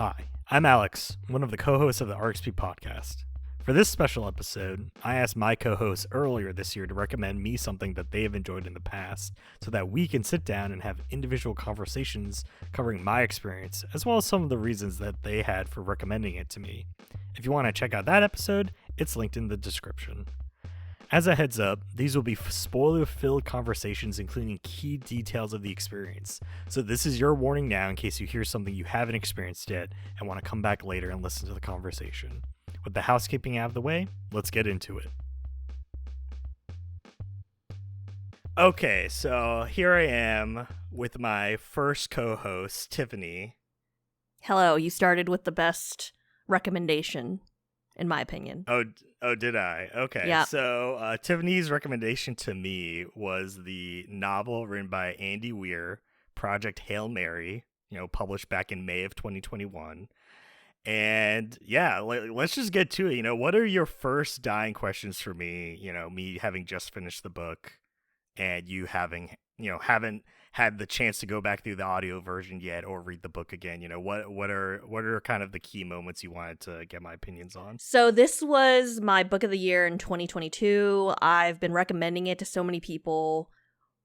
Hi, I'm Alex, one of the co-hosts of the RXP Podcast. For this special episode, I asked my co-hosts earlier this year to recommend me something that they have enjoyed in the past so that we can sit down and have individual conversations covering my experience, as well as some of the reasons that they had for recommending it to me. If you want to check out that episode, it's linked in the description. As a heads up, these will be spoiler-filled conversations including key details of the experience. So this is your warning now in case you hear something you haven't experienced yet and want to come back later and listen to the conversation. With the housekeeping out of the way, let's get into it. Okay, so here I am with my first co-host, Tiffany. Hello, you started with the best recommendation, in my opinion. Oh, did I? Okay. Yeah. So Tiffany's recommendation to me was the novel written by Andy Weir, Project Hail Mary, published back in May of 2021. And yeah, let's just get to it. What are your first dying questions for me? Me having just finished the book and you haven't had the chance to go back through the audio version yet or read the book again. What are kind of the key moments you wanted to get my opinions on? So this was my book of the year in 2022. I've been recommending it to so many people,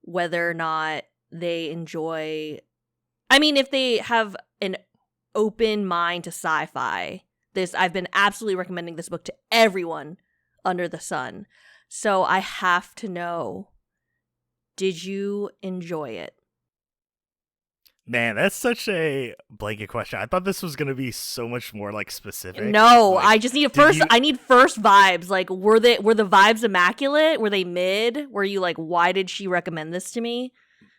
whether or not they enjoy, if they have an open mind to sci-fi. I've been absolutely recommending this book to everyone under the sun. So I have to know, did you enjoy it? Man, that's such a blanket question. I thought this was going to be so much more specific. No, I just need I need first vibes. Were the vibes immaculate? Were they mid? Were you why did she recommend this to me?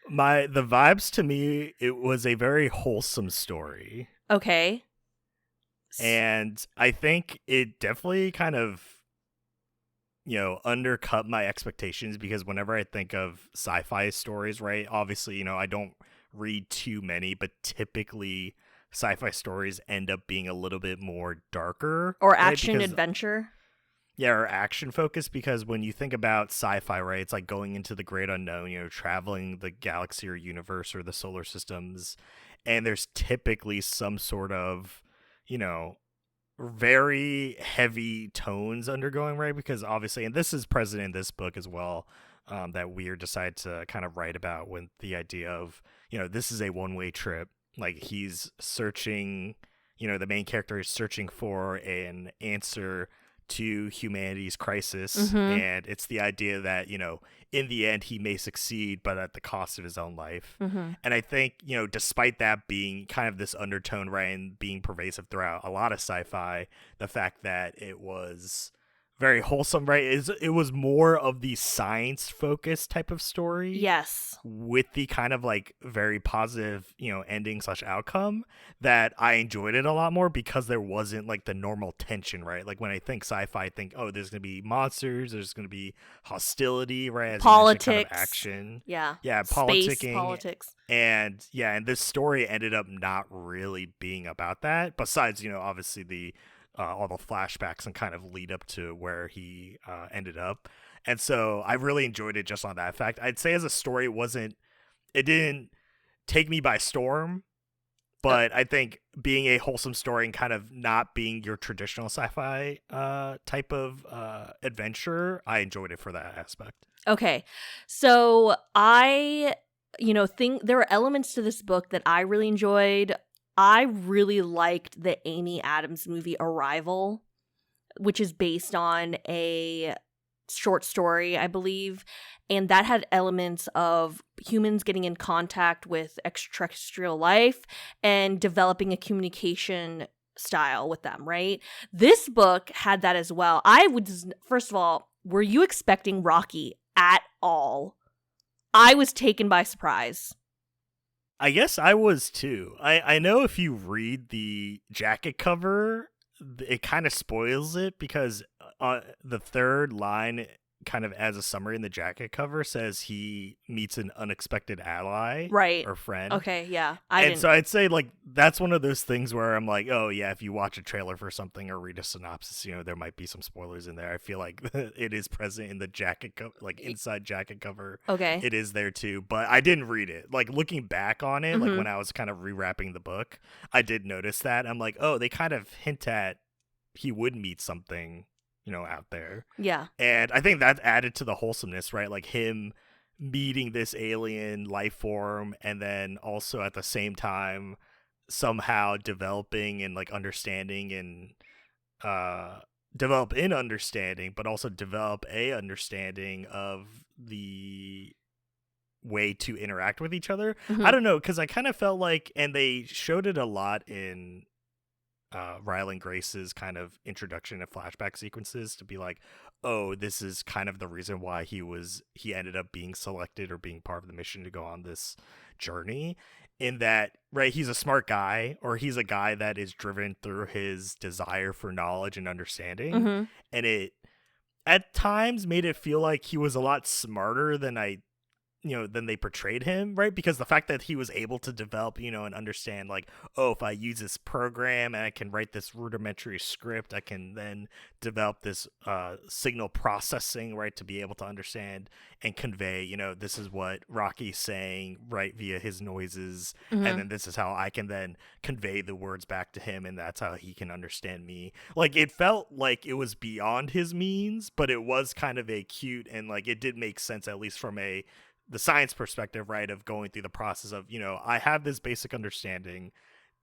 The vibes to me, it was a very wholesome story. Okay. And I think it definitely kind of undercut my expectations because whenever I think of sci-fi stories, right? Obviously, I don't read too many, but typically sci-fi stories end up being a little bit more darker. Or action adventure. Yeah, or action focused, because when you think about sci-fi, right, it's like going into the great unknown, traveling the galaxy or universe or the solar systems, and there's typically some sort of, very heavy tones undergoing, right? Because obviously, and this is present in this book as well, that Weir decided to kind of write about when the idea of, this is a one-way trip. He's searching, the main character is searching for an answer to humanity's crisis, and it's the idea that in the end he may succeed but at the cost of his own life. And I think despite that being kind of this undertone, right, and being pervasive throughout a lot of sci-fi, the fact that it was very wholesome, right, it was more of the science focused type of story, yes, with the kind of very positive ending / outcome, that I enjoyed it a lot more because there wasn't the normal tension, right? When I think sci-fi, I think, oh, there's gonna be monsters, there's gonna be hostility, right, as politics, kind of action, space politics, and this story ended up not really being about that, besides obviously the all the flashbacks and kind of lead up to where he ended up. And so I really enjoyed it just on that fact. I'd say as a story, it didn't take me by storm, but I think being a wholesome story and kind of not being your traditional sci-fi type of adventure, I enjoyed it for that aspect. Okay. So I, think there are elements to this book that I really enjoyed. I really liked the Amy Adams movie Arrival, which is based on a short story, I believe. And that had elements of humans getting in contact with extraterrestrial life and developing a communication style with them, right? This book had that as well. First of all, were you expecting Rocky at all? I was taken by surprise. I guess I was too. I know if you read the jacket cover, it kind of spoils it because the third line kind of as a summary in the jacket cover says he meets an unexpected ally Right. or friend. Okay, yeah. So I'd say like that's one of those things where I'm like, oh yeah, if you watch a trailer for something or read a synopsis, there might be some spoilers in there. I feel like it is present in the jacket cover, like inside jacket cover. Okay. It is there too, but I didn't read it. Like looking back on it, like Mhm. when I was kind of rewrapping the book, I did notice that. I'm like, oh, they kind of hint at he would meet something, out there. Yeah. And I think that added to the wholesomeness, right? Like him meeting this alien life form and then also at the same time somehow developing and like understanding and develop in understanding, but also develop a understanding of the way to interact with each other. Mhm. I don't know, because I kind of felt like, and they showed it a lot in Ryland Grace's kind of introduction and flashback sequences to be like, oh, this is kind of the reason why he ended up being selected or being part of the mission to go on this journey, in that, right, he's a smart guy, or he's a guy that is driven through his desire for knowledge and understanding. Mm-hmm. And it at times made it feel like he was a lot smarter than than they portrayed him, right? Because the fact that he was able to develop, and understand like, oh, if I use this program and I can write this rudimentary script, I can then develop this signal processing, right, to be able to understand and convey, this is what Rocky's saying, right, via his noises. Mm-hmm. And then this is how I can then convey the words back to him, and that's how he can understand me. Like, it felt like it was beyond his means, but it was kind of a cute, and like it did make sense, at least from the science perspective, right, of going through the process of, I have this basic understanding.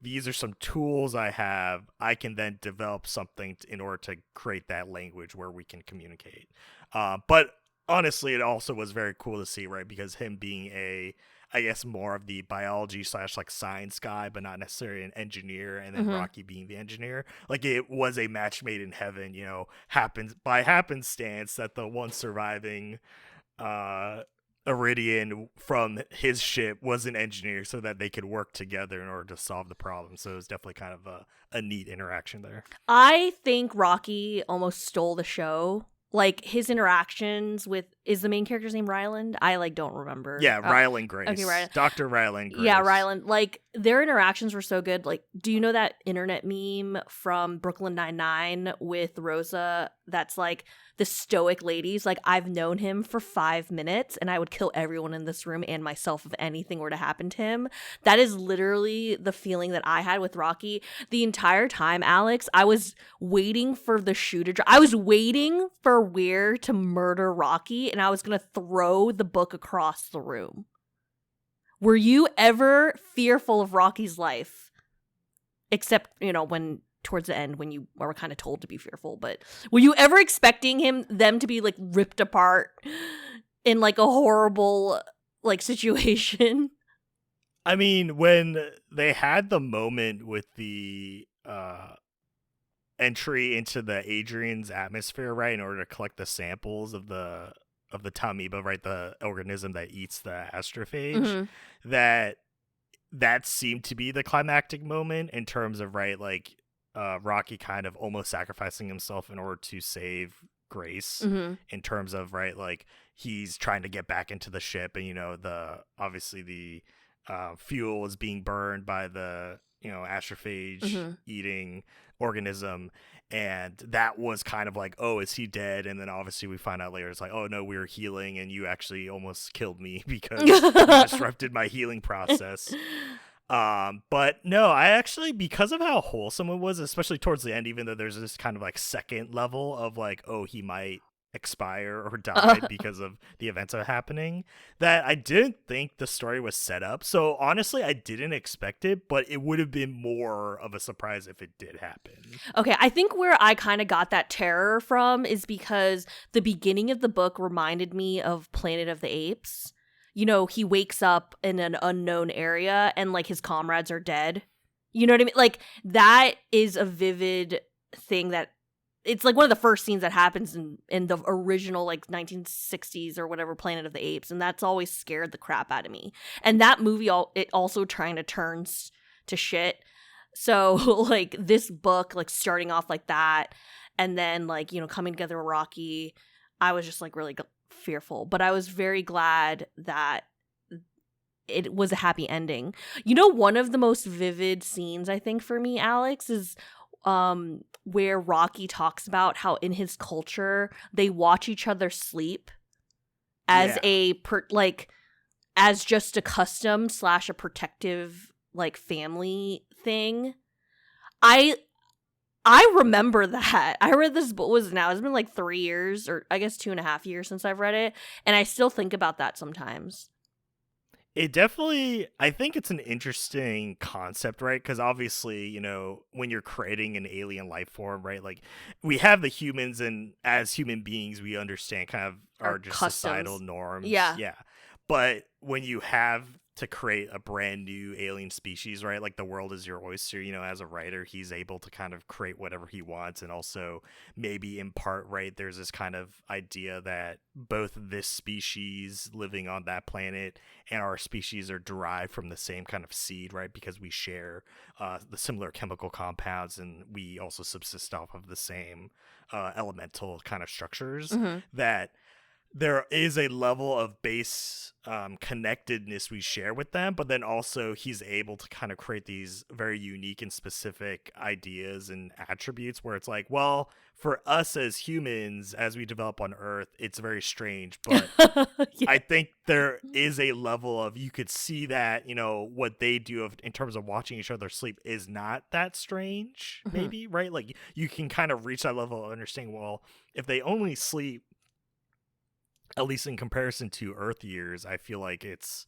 These are some tools I have. I can then develop something in order to create that language where we can communicate. But honestly, it also was very cool to see, right, because him being I guess more of the biology / like science guy, but not necessarily an engineer, and then Mm-hmm. Rocky being the engineer, like it was a match made in heaven, happens by happenstance that the one surviving Iridian from his ship was an engineer, so that they could work together in order to solve the problem. So it was definitely kind of a neat interaction there. I think Rocky almost stole the show. Like, his interactions with, is the main character's name Ryland? I don't remember. Yeah, Ryland Grace. Okay, Ryland. Dr. Ryland Grace. Yeah, Ryland. Like, their interactions were so good. Like, do you know that internet meme from Brooklyn Nine-Nine with Rosa that's like, the stoic ladies, like, I've known him for 5 minutes and I would kill everyone in this room and myself if anything were to happen to him. That is literally the feeling that I had with Rocky the entire time, Alex. I was waiting for the shoe to drop. I was waiting for Weir to murder Rocky, and I was going to throw the book across the room. Were you ever fearful of Rocky's life? Except, when towards the end, when you were kind of told to be fearful, but were you ever expecting them to be like ripped apart in like a horrible like situation? I mean, when they had the moment with the entry into the Adrian's atmosphere, right, in order to collect the samples of the Tamiba, right, the organism that eats the astrophage, Mm-hmm. that seemed to be the climactic moment in terms of, right, like Rocky kind of almost sacrificing himself in order to save Grace, Mm-hmm. in terms of, right, like he's trying to get back into the ship, and obviously the fuel is being burned by the astrophage Mm-hmm. eating organism, and that was kind of like, oh, is he dead? And then obviously we find out later it's like, oh no, we were healing and you actually almost killed me because you disrupted my healing process. But no, I actually, because of how wholesome it was, especially towards the end, even though there's this kind of like second level of like, oh, he might expire or die because of the events that are happening, that I didn't think the story was set up. So honestly, I didn't expect it, but it would have been more of a surprise if it did happen. Okay, I think where I kind of got that terror from is because the beginning of the book reminded me of Planet of the Apes. He wakes up in an unknown area and like his comrades are dead. You know what I mean? Like, that is a vivid thing that it's like one of the first scenes that happens in the original like 1960s or whatever Planet of the Apes, and that's always scared the crap out of me. And that movie it also trying to turns to shit. So like this book like starting off like that, and then like coming together with Rocky, I was just like really fearful. But I was very glad that it was a happy ending. You know, one of the most vivid scenes, I think, for me, Alex, is where Rocky talks about how in his culture they watch each other sleep as as just a custom / a protective like family thing. I remember that. I read this book, it's been like 3 years, or I guess 2.5 years since I've read it, and I still think about that sometimes. It definitely, I think it's an interesting concept, right? Because obviously, you know, when you're creating an alien life form, right? Like, we have the humans, and as human beings, we understand kind of our just customs. societal norms. Yeah. Yeah. But when you have to create a brand new alien species, right? Like, the world is your oyster, you know, as a writer, he's able to kind of create whatever he wants. And also, maybe in part, right, there's this kind of idea that both this species living on that planet and our species are derived from the same kind of seed, right? Because we share the similar chemical compounds, and we also subsist off of the same elemental kind of structures. Mm-hmm. That there is a level of base connectedness we share with them, but then also he's able to kind of create these very unique and specific ideas and attributes where it's like, well, for us as humans, as we develop on Earth, it's very strange, but Yeah. I think there is a level of, you could see that, you know, what they do in terms of watching each other sleep is not that strange, maybe, right? Like, you can kind of reach that level of understanding, well, if they only sleep, at least in comparison to Earth years, I feel like it's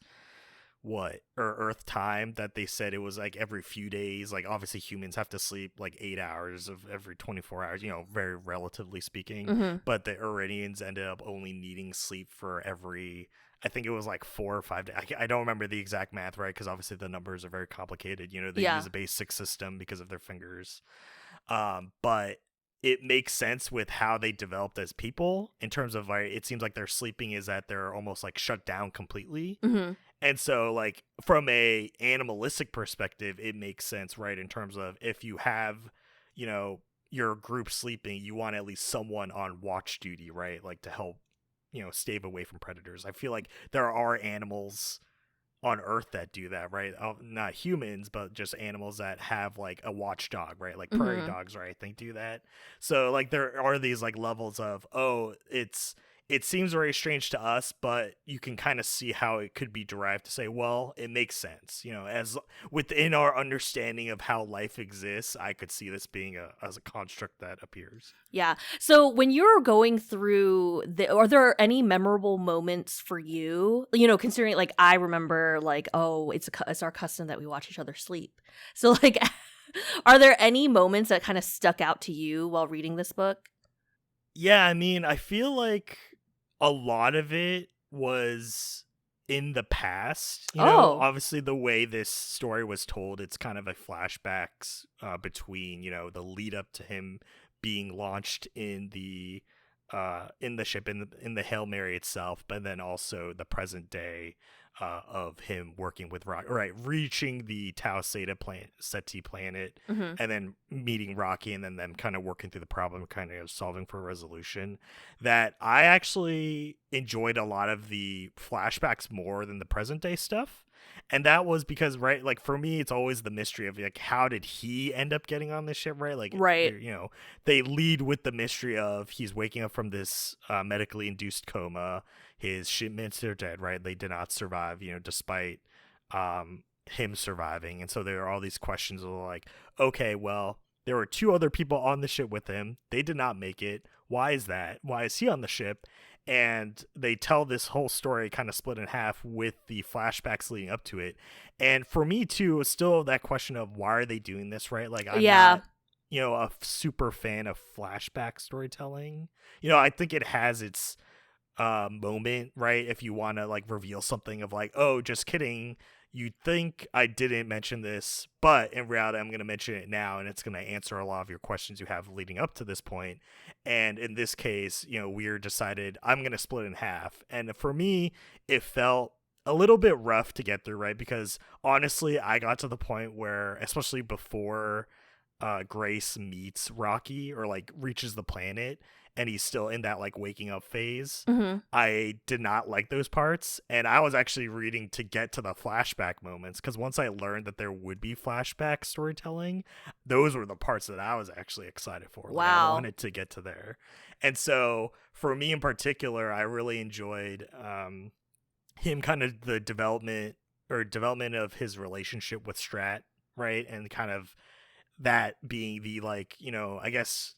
Earth time that they said it was like every few days. Like, obviously humans have to sleep like 8 hours of every 24 hours, you know, very relatively speaking. But the Iranians ended up only needing sleep for every, I think it was like 4 or 5 days. I don't remember the exact math, right? Because obviously the numbers are very complicated. You know, they use a base 6 system because of their fingers. But it makes sense with how they developed as people in terms of, like, it seems like their sleeping is that they're almost like shut down completely. And so, like, from a animalistic perspective, it makes sense, right? In terms of, if you have, you know, your group sleeping, you want at least someone on watch duty, right? Like, to help, you know, stave away from predators. I feel like there are animals on Earth that do that, right? Not humans, but just animals that have like a watchdog, right? Like prairie dogs, right? I think do that. So, like, there are these like levels of, oh, it seems very strange to us, but you can kind of see how it could be derived to say, well, it makes sense, you know, as within our understanding of how life exists. I could see this being as a construct that appears. Yeah. So when you're going through are there any memorable moments for you? You know, considering, like, I remember, like, oh, it's our custom that we watch each other sleep. So, like, are there any moments that kind of stuck out to you while reading this book? Yeah, I mean, I feel like a lot of it was in the past. You know, obviously the way this story was told, it's kind of a flashbacks between, you know, the lead up to him being launched in the ship, in the Hail Mary itself, but then also the present day of him working with Rocky, right, reaching the Tau Ceti planet, and then meeting Rocky, and then them kind of working through the problem, kind of solving for a resolution. That I actually enjoyed a lot of the flashbacks more than the present day stuff. And that was because, right, like, for me, it's always the mystery of, like, how did he end up getting on this ship, right? Like, right. You know, they lead with the mystery of he's waking up from this medically induced coma. His shipmates are dead, right? They did not survive, you know, despite him surviving. And so there are all these questions of, like, okay, well, there were 2 other people on the ship with him. They did not make it. Why is that? Why is he on the ship? And they tell this whole story kind of split in half with the flashbacks leading up to it. And for me, too, it was still that question of, why are they doing this, right? Like, I'm not, you know, a super fan of flashback storytelling. You know, I think it has its moment, right? If you want to, like, reveal something of, like, oh, just kidding, you'd think I didn't mention this, but in reality, I'm going to mention it now, and it's going to answer a lot of your questions you have leading up to this point. And in this case, you know, Weir decided, I'm going to split in half. And for me, it felt a little bit rough to get through, right? Because honestly, I got to the point where, especially before Grace meets Rocky, or like reaches the planet, and he's still in that like waking up phase. Mm-hmm. I did not like those parts, and I was actually reading to get to the flashback moments, because once I learned that there would be flashback storytelling, those were the parts that I was actually excited for. Like, I Wow. wanted to get to there. And so for me in particular, I really enjoyed him kind of the development of his relationship with Strat, right? And kind of that being the, like, you know, I guess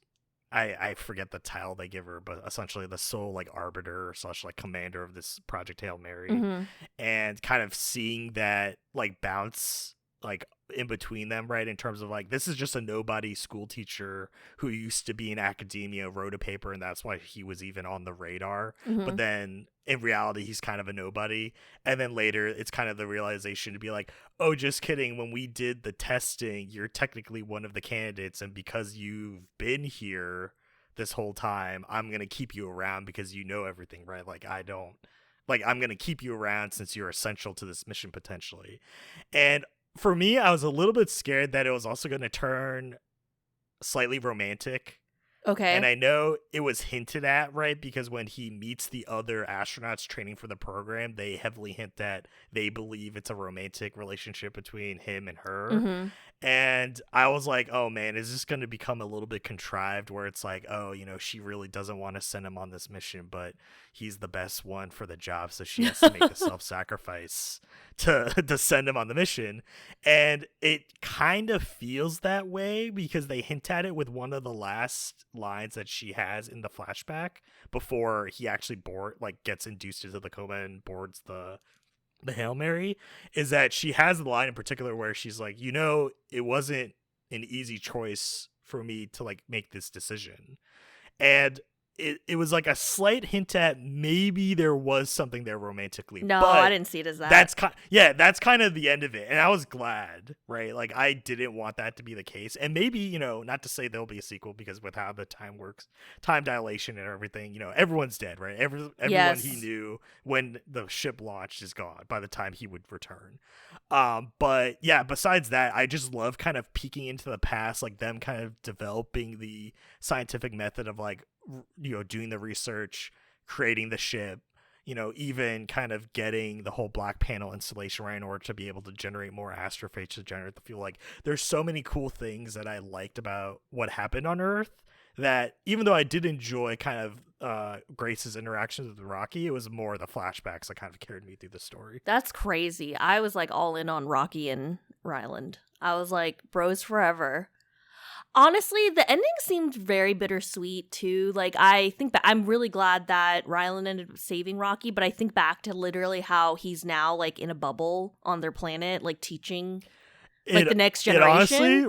I forget the title they give her, but essentially the sole like arbiter / like commander of this Project Hail Mary, Mm-hmm. and kind of seeing that like bounce like in between them, right? In terms of like, this is just a nobody school teacher who used to be in academia, wrote a paper, and that's why he was even on the radar. Mm-hmm. But then in reality, he's kind of a nobody. And then later, it's kind of the realization to be like, oh, just kidding. When we did the testing, you're technically one of the candidates. And because you've been here this whole time, I'm going to keep you around because you know everything, right? Like, I'm going to keep you around since you're essential to this mission potentially. And for me, I was a little bit scared that it was also going to turn slightly romantic. Okay. And I know it was hinted at, right? Because when he meets the other astronauts training for the program, they heavily hint that they believe it's a romantic relationship between him and her. Mm-hmm. And I was like, oh man, is this going to become a little bit contrived where it's like, oh, you know, she really doesn't want to send him on this mission, but he's the best one for the job, so she has to make a self-sacrifice to send him on the mission. And it kind of feels that way because they hint at it with one of the last lines that she has in the flashback before he actually gets induced into the coma and boards the Hail Mary, is that she has the line in particular where she's like, you know, it wasn't an easy choice for me to like make this decision. And it was like a slight hint at maybe there was something there romantically. No, but I didn't see it as that. That's kind of the end of it. And I was glad, right? Like, I didn't want that to be the case. And maybe, you know, not to say there'll be a sequel, because with how the time works, time dilation and everything, you know, everyone's dead, right? Everyone Yes. he knew when the ship launched is gone by the time he would return. But yeah, besides that, I just love kind of peeking into the past, like them kind of developing the scientific method of like, you know, doing the research, creating the ship, you know, even kind of getting the whole black panel installation right in order to be able to generate more astrophage to generate the fuel. Like, there's so many cool things that I liked about what happened on Earth that even though I did enjoy kind of Grace's interactions with Rocky, it was more the flashbacks that kind of carried me through the story. That's crazy. I was like all in on Rocky and Ryland. I was like, bros forever. Honestly, the ending seemed very bittersweet too. Like, I think I'm really glad that Ryland ended up saving Rocky, but I think back to literally how he's now like in a bubble on their planet, like teaching like the next generation. Honestly,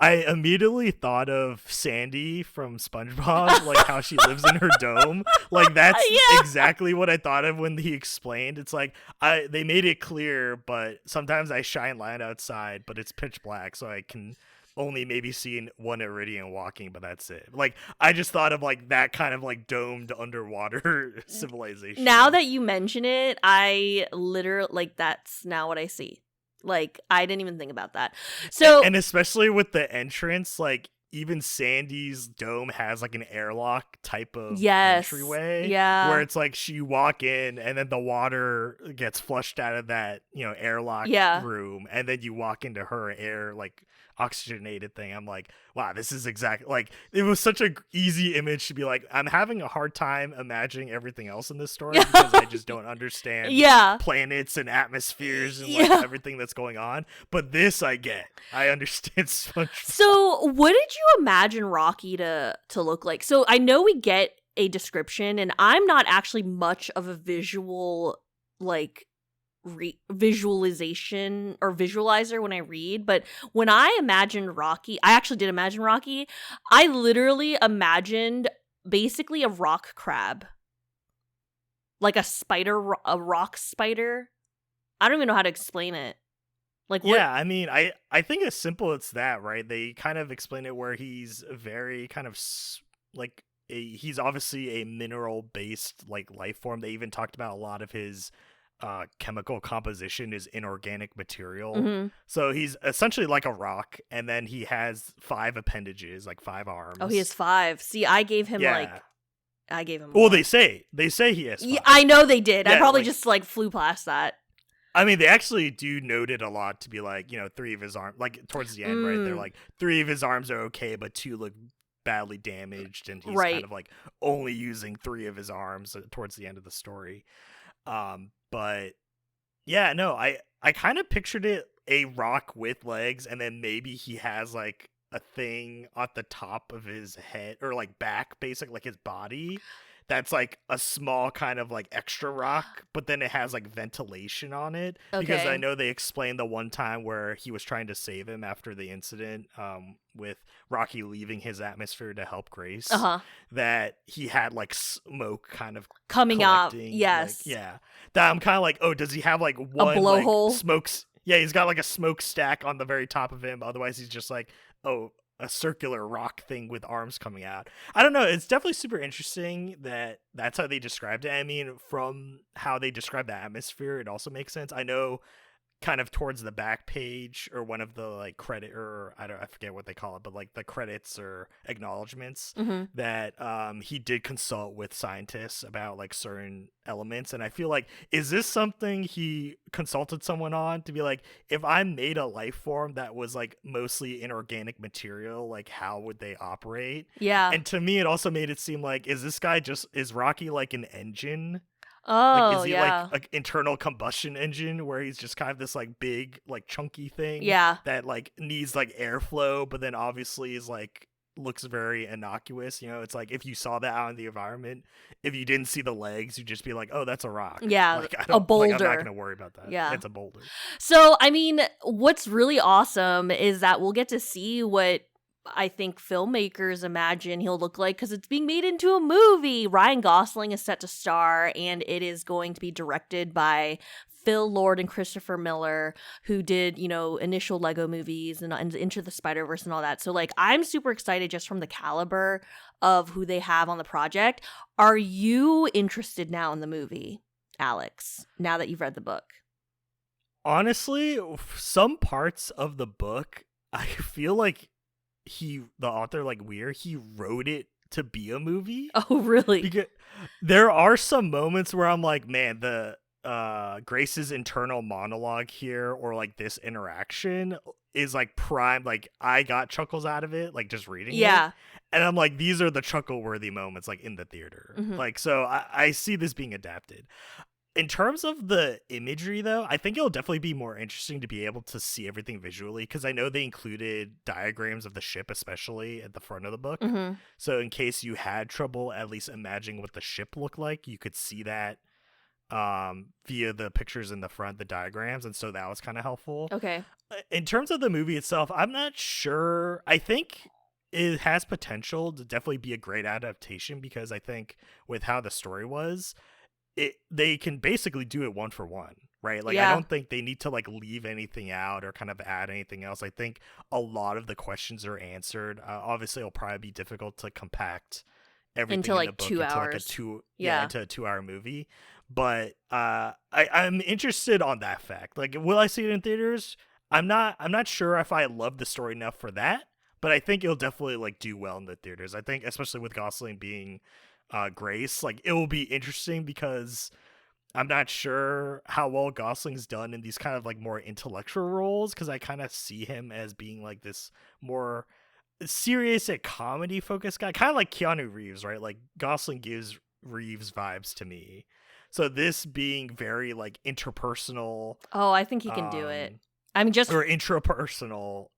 I immediately thought of Sandy from SpongeBob, like how she lives in her dome. Like, that's exactly what I thought of when he explained. It's like, they made it clear, but sometimes I shine light outside, but it's pitch black, so I can only maybe see one Iridian walking, but that's it. Like, I just thought of like that kind of like domed underwater civilization. Now that you mention it, I literally like that's now what I see. Like, I didn't even think about that. So, and especially with the entrance, like even Sandy's dome has like an airlock type of entryway. Yeah. Where it's like you walk in and then the water gets flushed out of that, you know, airlock room, and then you walk into her air like oxygenated thing. I'm like, wow, this is exactly like, it was such a easy image to be like, I'm having a hard time imagining everything else in this story because I just don't understand planets and atmospheres and like everything that's going on. But this I get. I understand so much. So what did you imagine Rocky to look like? So I know we get a description, and I'm not actually much of a visual like visualization or visualizer when I read, but when I imagined Rocky, I actually did imagine Rocky. I literally imagined basically a rock crab, like a rock spider. I don't even know how to explain it. Like, what? Yeah, I mean, I think as simple as that, right? They kind of explain it where he's very kind of like he's obviously a mineral based like life form. They even talked about a lot of his chemical composition is inorganic material. Mm-hmm. So he's essentially like a rock, and then he has 5 appendages, like 5 arms. Oh, he has 5. See, I gave him Yeah. more. Well, they say he has 5. Yeah, I know they did. Yeah, I probably like- just like flew past that. I mean, they actually do note it a lot to be like, 3 of his arms, like towards the end, right? They're like 3 of his arms are okay, but 2 look badly damaged, and he's Right. kind of like only using 3 of his arms towards the end of the story. But yeah, no, I kind of pictured it a rock with legs, and then maybe he has like a thing at the top of his head or like back, basically like his body. That's like a small kind of like extra rock, but then it has like ventilation on it. Because Okay. I know they explained the one time where he was trying to save him after the incident with Rocky leaving his atmosphere to help Grace, that he had like smoke kind of Coming up. collecting, Yes. like, yeah. That I'm kind of like, oh, does he have like one blowhole? like, smokes? Yeah, he's got like a smokestack on the very top of him. Otherwise, he's just like, oh, a circular rock thing with arms coming out. I don't know. It's definitely super interesting that that's how they described it. I mean, from how they describe the atmosphere, it also makes sense. I know kind of towards the back page or one of the like credit, or I forget what they call it, but like the credits or acknowledgments, that he did consult with scientists about like certain elements. And I feel like, is this something he consulted someone on to be like, if I made a life form that was like mostly inorganic material, like how would they operate? Yeah. And to me, it also made it seem like, is Rocky like an engine? Oh, Like, is he yeah. like an internal combustion engine where he's just kind of this like big, like chunky thing Yeah. that like needs like airflow, but then obviously is like looks very innocuous. It's like if you saw that out in the environment, if you didn't see the legs, you'd just be like, oh, that's a rock. Yeah, like, a boulder. Like, I'm not gonna worry about that. Yeah. It's a boulder. So, I mean, what's really awesome is that we'll get to see what I think filmmakers imagine he'll look like because it's being made into a movie. Ryan Gosling is set to star, and it is going to be directed by Phil Lord and Christopher Miller, who did, initial Lego movies and Into the Spider-Verse and all that. So, like, I'm super excited just from the caliber of who they have on the project. Are you interested now in the movie, Alex, now that you've read the book? Honestly, some parts of the book, I feel like the author, like Weir, he wrote it to be a movie. Oh, really? Because there are some moments where I'm like, man, the Grace's internal monologue here, or like this interaction is like prime, like I got chuckles out of it, like just reading it. And I'm like, these are the chuckle worthy moments like in the theater. Like, so I see this being adapted. In terms of the imagery, though, I think it'll definitely be more interesting to be able to see everything visually, because I know they included diagrams of the ship, especially at the front of the book. So in case you had trouble at least imagining what the ship looked like, you could see that via the pictures in the front, the diagrams, and so that was kind of helpful. Okay. In terms of the movie itself, I'm not sure. I think it has potential to definitely be a great adaptation, because I think with how the story was, they can basically do it one for one, right? Like, I don't think they need to like leave anything out or kind of add anything else. I think a lot of the questions are answered. Obviously, it'll probably be difficult to compact everything into in like the book 2 into hours. into a 2-hour movie. But I'm interested on that fact. Like, will I see it in theaters? I'm not sure if I love the story enough for that, but I think it'll definitely like do well in the theaters. I think, especially with Gosling being Grace, like, it will be interesting, because I'm not sure how well Gosling's done in these kind of like more intellectual roles, because I kind of see him as being like this more serious and comedy focused guy, kind of like Keanu Reeves, right? Like, Gosling gives Reeves vibes to me. So this being very like interpersonal. Oh, I think he can do it. I mean, just or an intrapersonal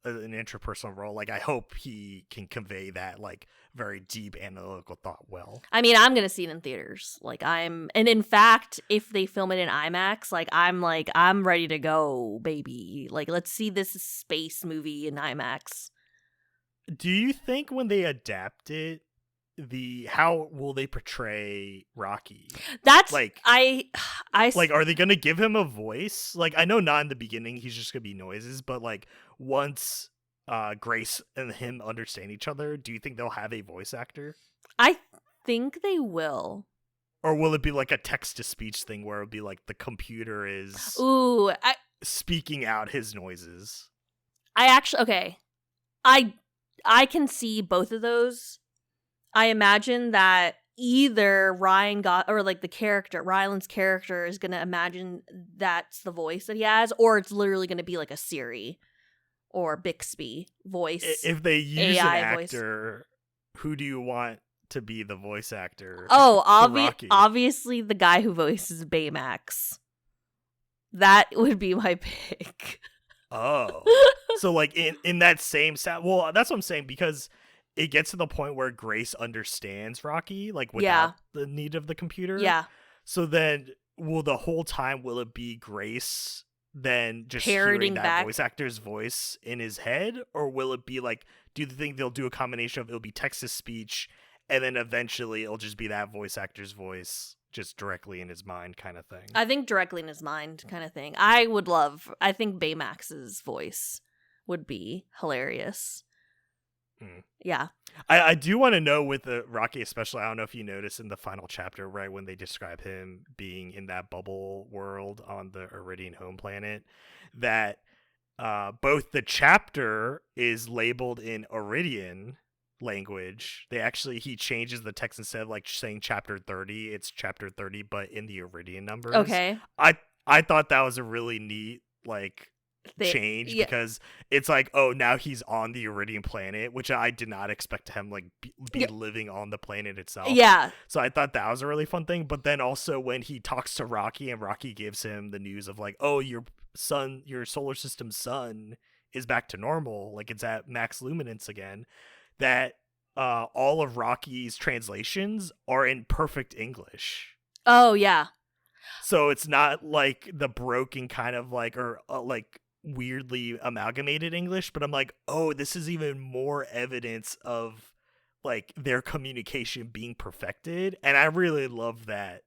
role. Like, I hope he can convey that like very deep analytical thought well. I mean, I'm gonna see it in theaters. And in fact, if they film it in IMAX, I'm ready to go, baby. Like, let's see this space movie in IMAX. Do you think when they adapt it, how will they portray Rocky? That's like I like, are they gonna give him a voice? Like, I know not in the beginning, he's just gonna be noises, but like once Grace and him understand each other, do you think they'll have a voice actor? I think they will. Or will it be like a text-to-speech thing where it'll be like the computer is Ooh, speaking out his noises? I actually okay. I can see both of those. I imagine that either Ryan got or like the character, Ryland's character is gonna imagine that's the voice that he has, or it's literally gonna be like a Siri or Bixby voice. If they use AI an voice. actor, who do you want to be the voice actor? Oh, Rocky? obviously the guy who voices Baymax. That would be my pick. Oh. So like in that same sound, well, that's what I'm saying, because it gets to the point where Grace understands Rocky, like without the need of the computer. Yeah. So then will it be Grace then just parroting hearing that back voice actor's voice in his head? Or will it be like, do you think they'll do a combination of it'll be text to speech and then eventually it'll just be that voice actor's voice just directly in his mind kind of thing? I think directly in his mind kind of thing. I think Baymax's voice would be hilarious. Yeah. I do want to know with the Rocky especially, I don't know if you notice in the final chapter, right, when they describe him being in that bubble world on the Iridian home planet, that both the chapter is labeled in Iridian language. He changes the text, instead of like saying chapter 30, it's chapter 30 but in the Iridian numbers. Okay. I thought that was a really neat like change, because it's like, oh, now he's on the Iridian planet, which I did not expect him like be living on the planet itself. Yeah. So I thought that was a really fun thing. But then also when he talks to Rocky and Rocky gives him the news of like, oh, your solar system's sun is back to normal, like it's at max luminance again, that all of Rocky's translations are in perfect English. Oh yeah. So it's not like the broken kind of like, or like weirdly amalgamated English, but I'm like, oh, this is even more evidence of like their communication being perfected. And I really love that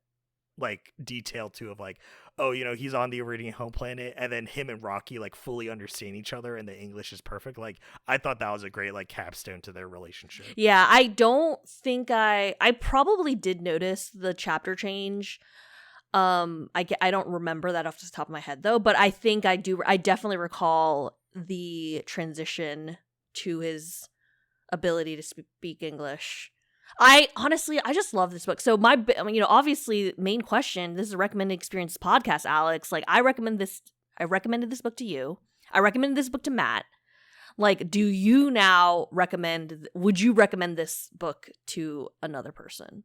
like detail too, of like, oh, he's on the Iridian home planet and then him and Rocky like fully understand each other and the English is perfect. Like I thought that was a great like capstone to their relationship. Yeah, I don't think I probably did notice the chapter change. I don't remember that off the top of my head though, but I think I definitely recall the transition to his ability to speak English. I just love this book. So obviously main question, this is a recommended experience podcast, Alex. Like I recommended this book to you. I recommended this book to Matt. Like, would you recommend this book to another person?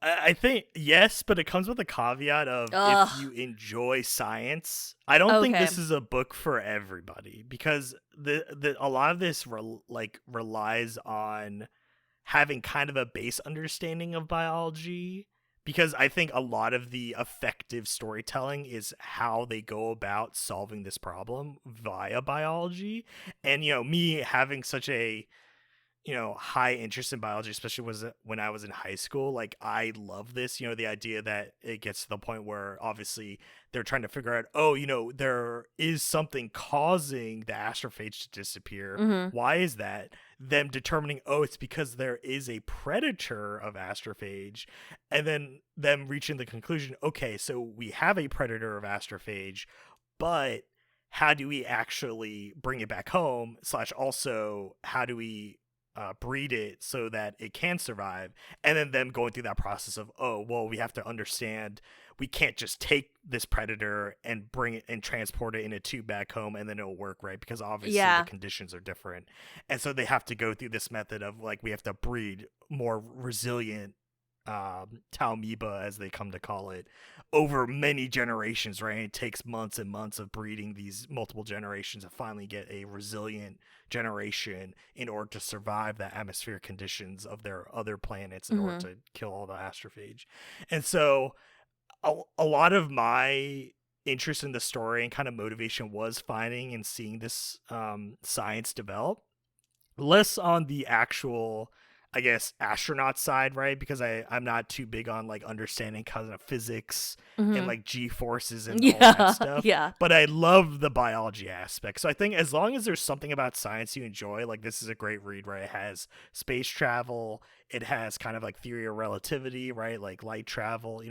I think yes, but it comes with a caveat of if you enjoy science. I don't think this is a book for everybody, because a lot of this relies on having kind of a base understanding of biology, because I think a lot of the effective storytelling is how they go about solving this problem via biology. And me having such a high interest in biology, especially when I was in high school, like I love this, the idea that it gets to the point where obviously they're trying to figure out, oh, there is something causing the astrophage to disappear. Mm-hmm. Why is that? Them determining, oh, it's because there is a predator of astrophage, and then them reaching the conclusion, okay, so we have a predator of astrophage, but how do we actually bring it back home, / also how do we breed it so that it can survive? And then them going through that process of, oh, well, we have to understand we can't just take this predator and bring it and transport it in a tube back home and then it'll work, right? Because obviously the conditions are different. And so they have to go through this method of like, we have to breed more resilient Talmiba, as they come to call it, over many generations, right? It takes months and months of breeding these multiple generations to finally get a resilient generation in order to survive the atmospheric conditions of their other planets in order to kill all the astrophage. And so a lot of my interest in the story and kind of motivation was finding and seeing this science develop, less on the actual I guess, astronaut side, right? Because I'm not too big on like understanding kind of physics and like G forces and all that Yeah, stuff. yeah. But I love the biology aspect. So I think as long as there's something about science you enjoy, like this is a great read, right? It has space travel, it has kind of like theory of relativity, right? Like light travel,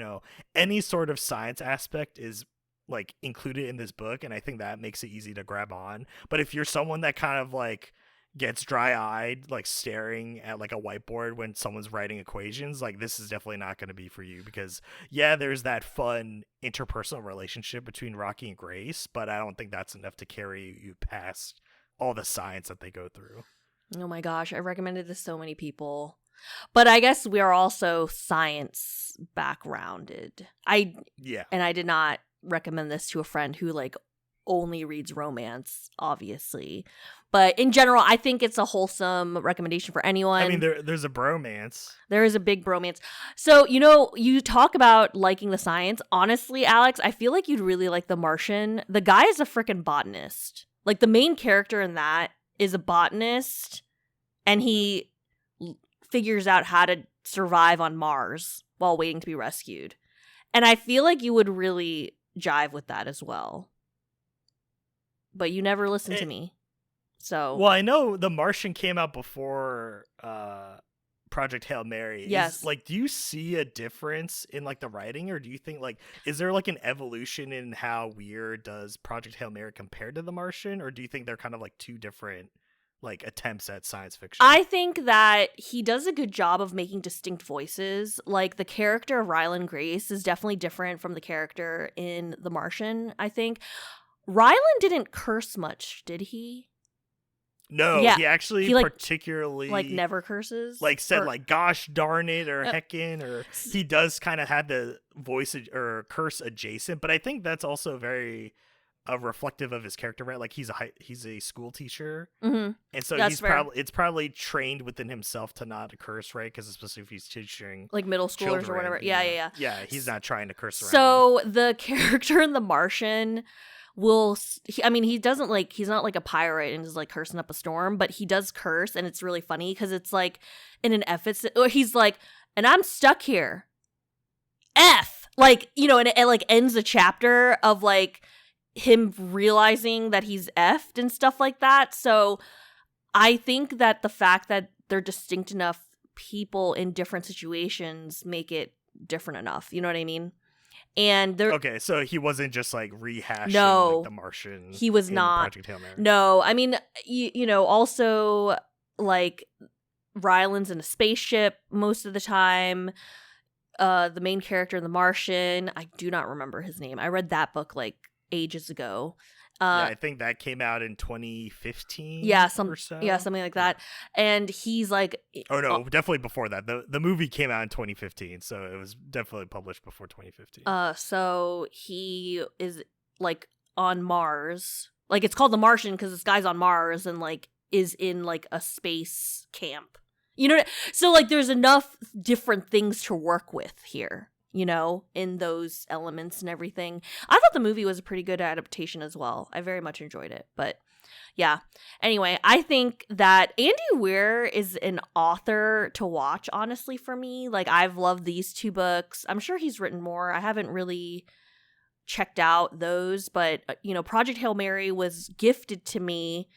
any sort of science aspect is like included in this book, and I think that makes it easy to grab on. But if you're someone that kind of like gets dry-eyed like staring at like a whiteboard when someone's writing equations, like this is definitely not going to be for you, because yeah, there's that fun interpersonal relationship between Rocky and Grace, but I don't think that's enough to carry you past all the science that they go through. Oh my gosh, I recommended this to so many people. But I guess we are also science backgrounded. I did not recommend this to a friend who like only reads romance, obviously. But in general, I think it's a wholesome recommendation for anyone. I mean, there's a bromance. There is a big bromance. So, you talk about liking the science. Honestly, Alex, I feel like you'd really like The Martian. The guy is a freaking botanist. Like, the main character in that is a botanist, and he figures out how to survive on Mars while waiting to be rescued. And I feel like you would really jive with that as well. But you never listened to me. So well, I know The Martian came out before Project Hail Mary. Yes. Do you see a difference in like the writing, or do you think like is there like an evolution in how Weir does Project Hail Mary compared to The Martian, or do you think they're kind of like two different like attempts at science fiction? I think that he does a good job of making distinct voices. Like the character of Ryland Grace is definitely different from the character in The Martian, I think. Ryland didn't curse much, did he? No, yeah. he actually he, like, particularly like never curses. Like said like gosh darn it or heckin', or he does kind of have the voice or curse adjacent, but I think that's also very reflective of his character, right? Like he's a school teacher, and so that's it's probably trained within himself to not curse, right? Because especially if he's teaching like middle schoolers children, or whatever. Yeah. He's not trying to curse around. So the character in The Martian he's not like a pirate and is like cursing up a storm, but he does curse, and it's really funny because it's like in an he's like, and I'm stuck here, F, like, and it like ends a chapter of like him realizing that he's effed and stuff like that. So I think that the fact that they're distinct enough people in different situations make it different enough. You know what I mean? And okay, so he wasn't just like rehashing like The Martian. He was not. Project Hail Mary. No, I mean, also like Ryland's in a spaceship most of the time. The main character in The Martian, I do not remember his name. I read that book like ages ago. I think that came out in 2015. Or so. Yeah, something like that. And he's like, oh no, definitely before that. The movie came out in 2015, so it was definitely published before 2015. So he is like on Mars. Like it's called The Martian because this guy's on Mars and like is in like a space camp. So like there's enough different things to work with here. In those elements and everything. I thought the movie was a pretty good adaptation as well. I very much enjoyed it. But yeah. Anyway, I think that Andy Weir is an author to watch, honestly, for me. Like, I've loved these two books. I'm sure he's written more. I haven't really checked out those. But, Project Hail Mary was gifted to me,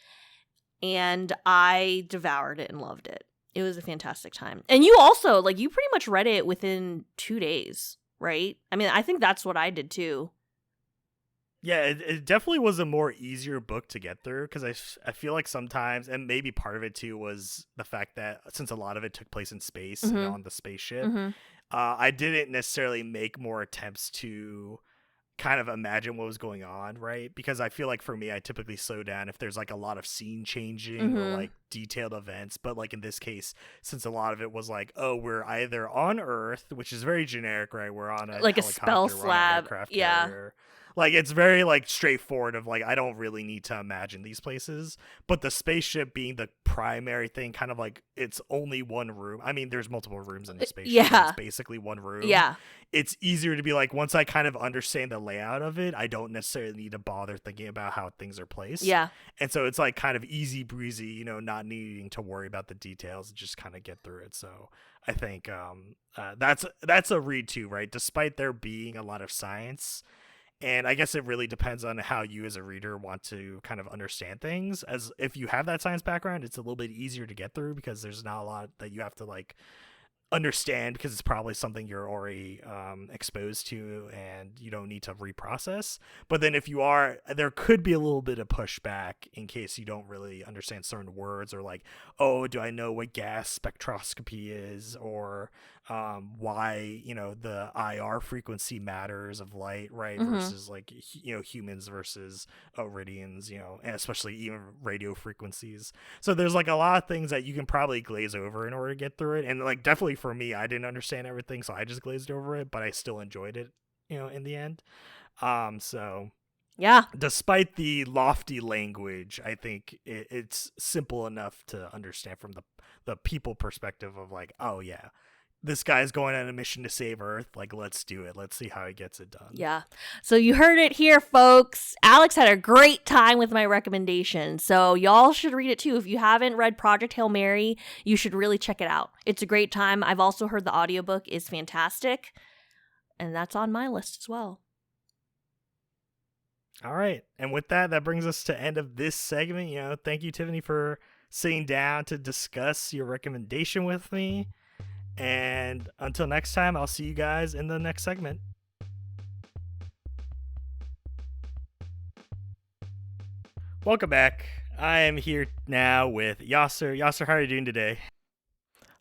and I devoured it and loved it. It was a fantastic time. And you also, like, you pretty much read it within 2 days, right? I mean, I think that's what I did too. Yeah, it definitely was a more easier book to get through, because I feel like sometimes, and maybe part of it too was the fact that since a lot of it took place in space, on the spaceship, I didn't necessarily make more attempts to kind of imagine what was going on, right? Because I feel like for me, I typically slow down if there's like a lot of scene changing or like detailed events. But like in this case, since a lot of it was like, oh, we're either on Earth, which is very generic, right? We're on a like a helicopter, spell we're on an slab, aircraft yeah. carrier. Like it's very like straightforward of like I don't really need to imagine these places, but the spaceship being the primary thing, kind of like it's only one room. I mean, there's multiple rooms in the spaceship, but it's Yeah. basically one room. Yeah. It's easier to be like once I kind of understand the layout of it, I don't necessarily need to bother thinking about how things are placed. Yeah. And so it's like kind of easy breezy, you know, not needing to worry about the details, just kind of get through it. So I think that's a read too, right? Despite there being a lot of science, and I guess it really depends on how you as a reader want to kind of understand things. As if you have that science background, it's a little bit easier to get through because there's not a lot that you have to like understand because it's probably something you're already exposed to and you don't need to reprocess. But then if you are, there could be a little bit of pushback in case you don't really understand certain words, or like, oh, do I know what gas spectroscopy is, or why, you know, the IR frequency matters of light, right? Versus like, you know, humans versus iridians, you know, and especially even radio frequencies. So there's like a lot of things that you can probably glaze over in order to get through it. And like definitely for me, I didn't understand everything, so I just glazed over it, but I still enjoyed it, you know, in the end. So Yeah. despite the lofty language, I think it's simple enough to understand from the people perspective of like, oh yeah, this guy's going on a mission to save Earth. Like, let's do it. Let's see how he gets it done. Yeah. So you heard it here, folks. Alex had a great time with my recommendation. So y'all should read it too. If you haven't read Project Hail Mary, you should really check it out. It's a great time. I've also heard the audiobook is fantastic. And that's on my list as well. All right. And with that, that brings us to end of this segment. You know, thank you, Tiffany, for sitting down to discuss your recommendation with me. And until next time, I'll see you guys in the next segment. Welcome back. I am here now with Yasser. Yasser, how are you doing today?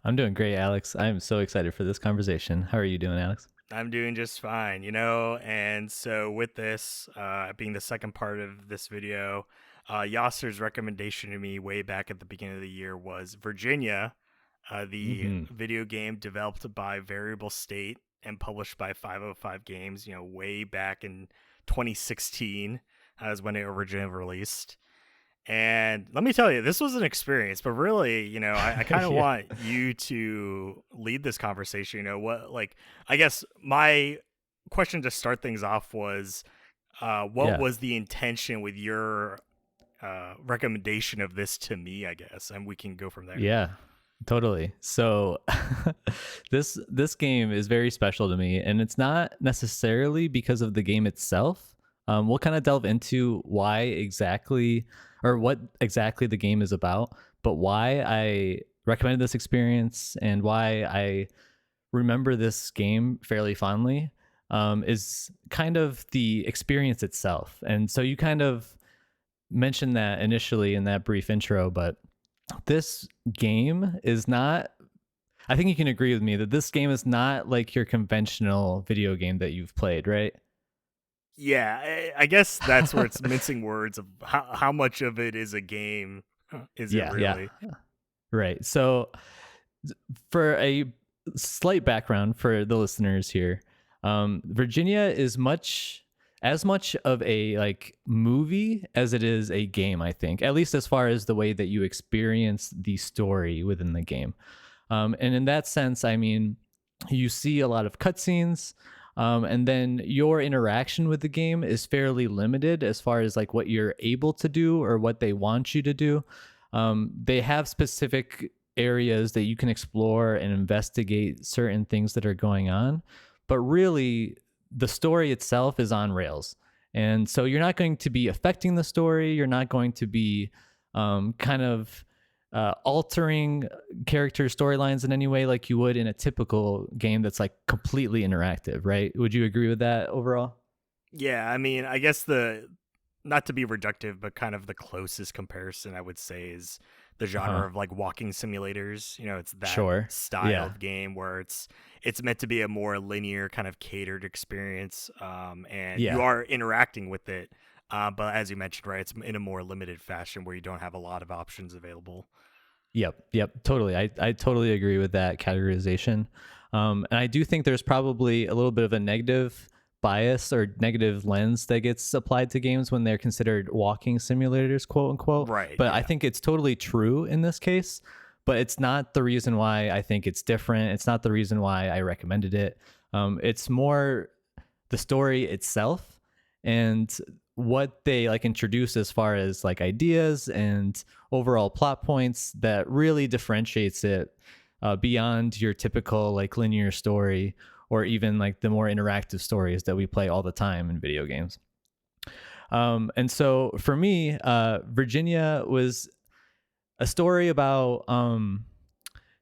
I'm doing great, Alex. I'm so excited for this conversation. How are you doing, Alex? I'm doing just fine, you know. And so with this being the second part of this video, Yasser's recommendation to me way back at the beginning of the year was Virginia, the video game developed by Variable State and published by 505 Games, you know, way back in 2016 is when it originally released. And let me tell you, this was an experience, but really, you know, I kind of want you to lead this conversation. You know, what, like, I guess my question to start things off was, what was the intention with your recommendation of this to me, I guess, and we can go from there. Yeah. Totally. So this game is very special to me, and it's not necessarily because of the game itself. We'll kind of delve into why exactly, or what exactly the game is about, but why I recommended this experience and why I remember this game fairly fondly is kind of the experience itself. And so you kind of mentioned that initially in that brief intro, but this game is not, I think you can agree with me that this game is not like your conventional video game that you've played, right? Yeah, I guess that's where it's mincing words of how much of it is a game. Is it really? Yeah. Right. So for a slight background for the listeners here, Virginia is as much of a like movie as it is a game, I think, at least as far as the way that you experience the story within the game. And in that sense, I mean, you see a lot of cutscenes, and then your interaction with the game is fairly limited as far as like what you're able to do or what they want you to do. They have specific areas that you can explore and investigate certain things that are going on, but really the story itself is on rails. And so you're not going to be affecting the story. You're not going to be kind of altering character storylines in any way like you would in a typical game that's like completely interactive, right? Would you agree with that overall? Yeah, I mean, I guess not to be reductive, but kind of the closest comparison I would say is the genre of like walking simulators. You know, it's that style of game where it's meant to be a more linear kind of catered experience, and you are interacting with it, but as you mentioned, right, it's in a more limited fashion where you don't have a lot of options available. Yep, totally. I totally agree with that categorization, and I do think there's probably a little bit of a negative bias or negative lens that gets applied to games when they're considered walking simulators, quote unquote. Right. But yeah. I think it's totally true in this case. But it's not the reason why I think it's different. It's not the reason why I recommended it. It's more the story itself and what they like introduce as far as like ideas and overall plot points that really differentiates it beyond your typical like linear story or even like the more interactive stories that we play all the time in video games. And so for me, Virginia was a story about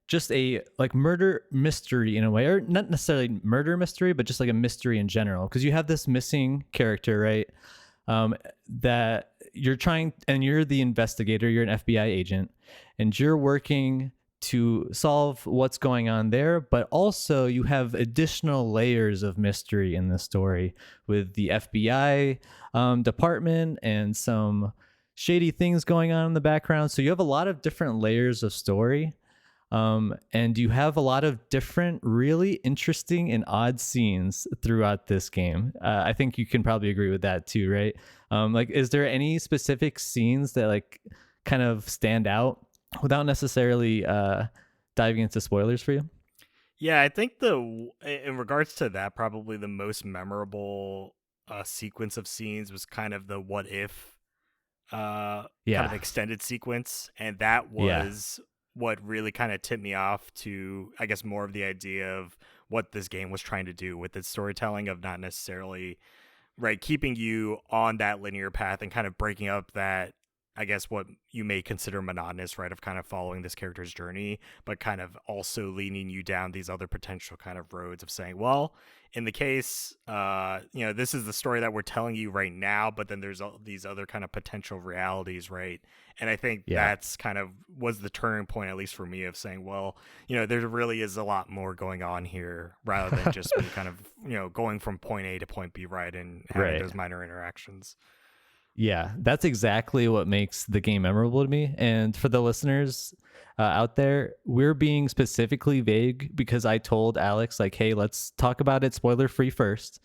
just a like murder mystery in a way, or not necessarily murder mystery, but just like a mystery in general. Because you have this missing character, right? That you're trying, and you're the investigator, you're an FBI agent, and you're working to solve what's going on there. But also you have additional layers of mystery in this story with the FBI department and some shady things going on in the background. So you have a lot of different layers of story. And you have a lot of different, really interesting and odd scenes throughout this game. I think you can probably agree with that too, right? Like, is there any specific scenes that like kind of stand out without necessarily diving into spoilers for you? Yeah, I think in regards to that, probably the most memorable sequence of scenes was kind of the what if kind of extended sequence, and that was what really kind of tipped me off to, I guess, more of the idea of what this game was trying to do with its storytelling, of not necessarily keeping you on that linear path and kind of breaking up that, I guess, what you may consider monotonous, right, of kind of following this character's journey, but kind of also leading you down these other potential kind of roads of saying, well, in the case, this is the story that we're telling you right now, but then there's all these other kind of potential realities, right? And I think that's kind of was the turning point, at least for me, of saying, well, there really is a lot more going on here rather than just me kind of, going from point A to point B, right, and having those minor interactions. Yeah, that's exactly what makes the game memorable to me. And for the listeners out there, we're being specifically vague because I told Alex, like, hey, let's talk about it spoiler free first,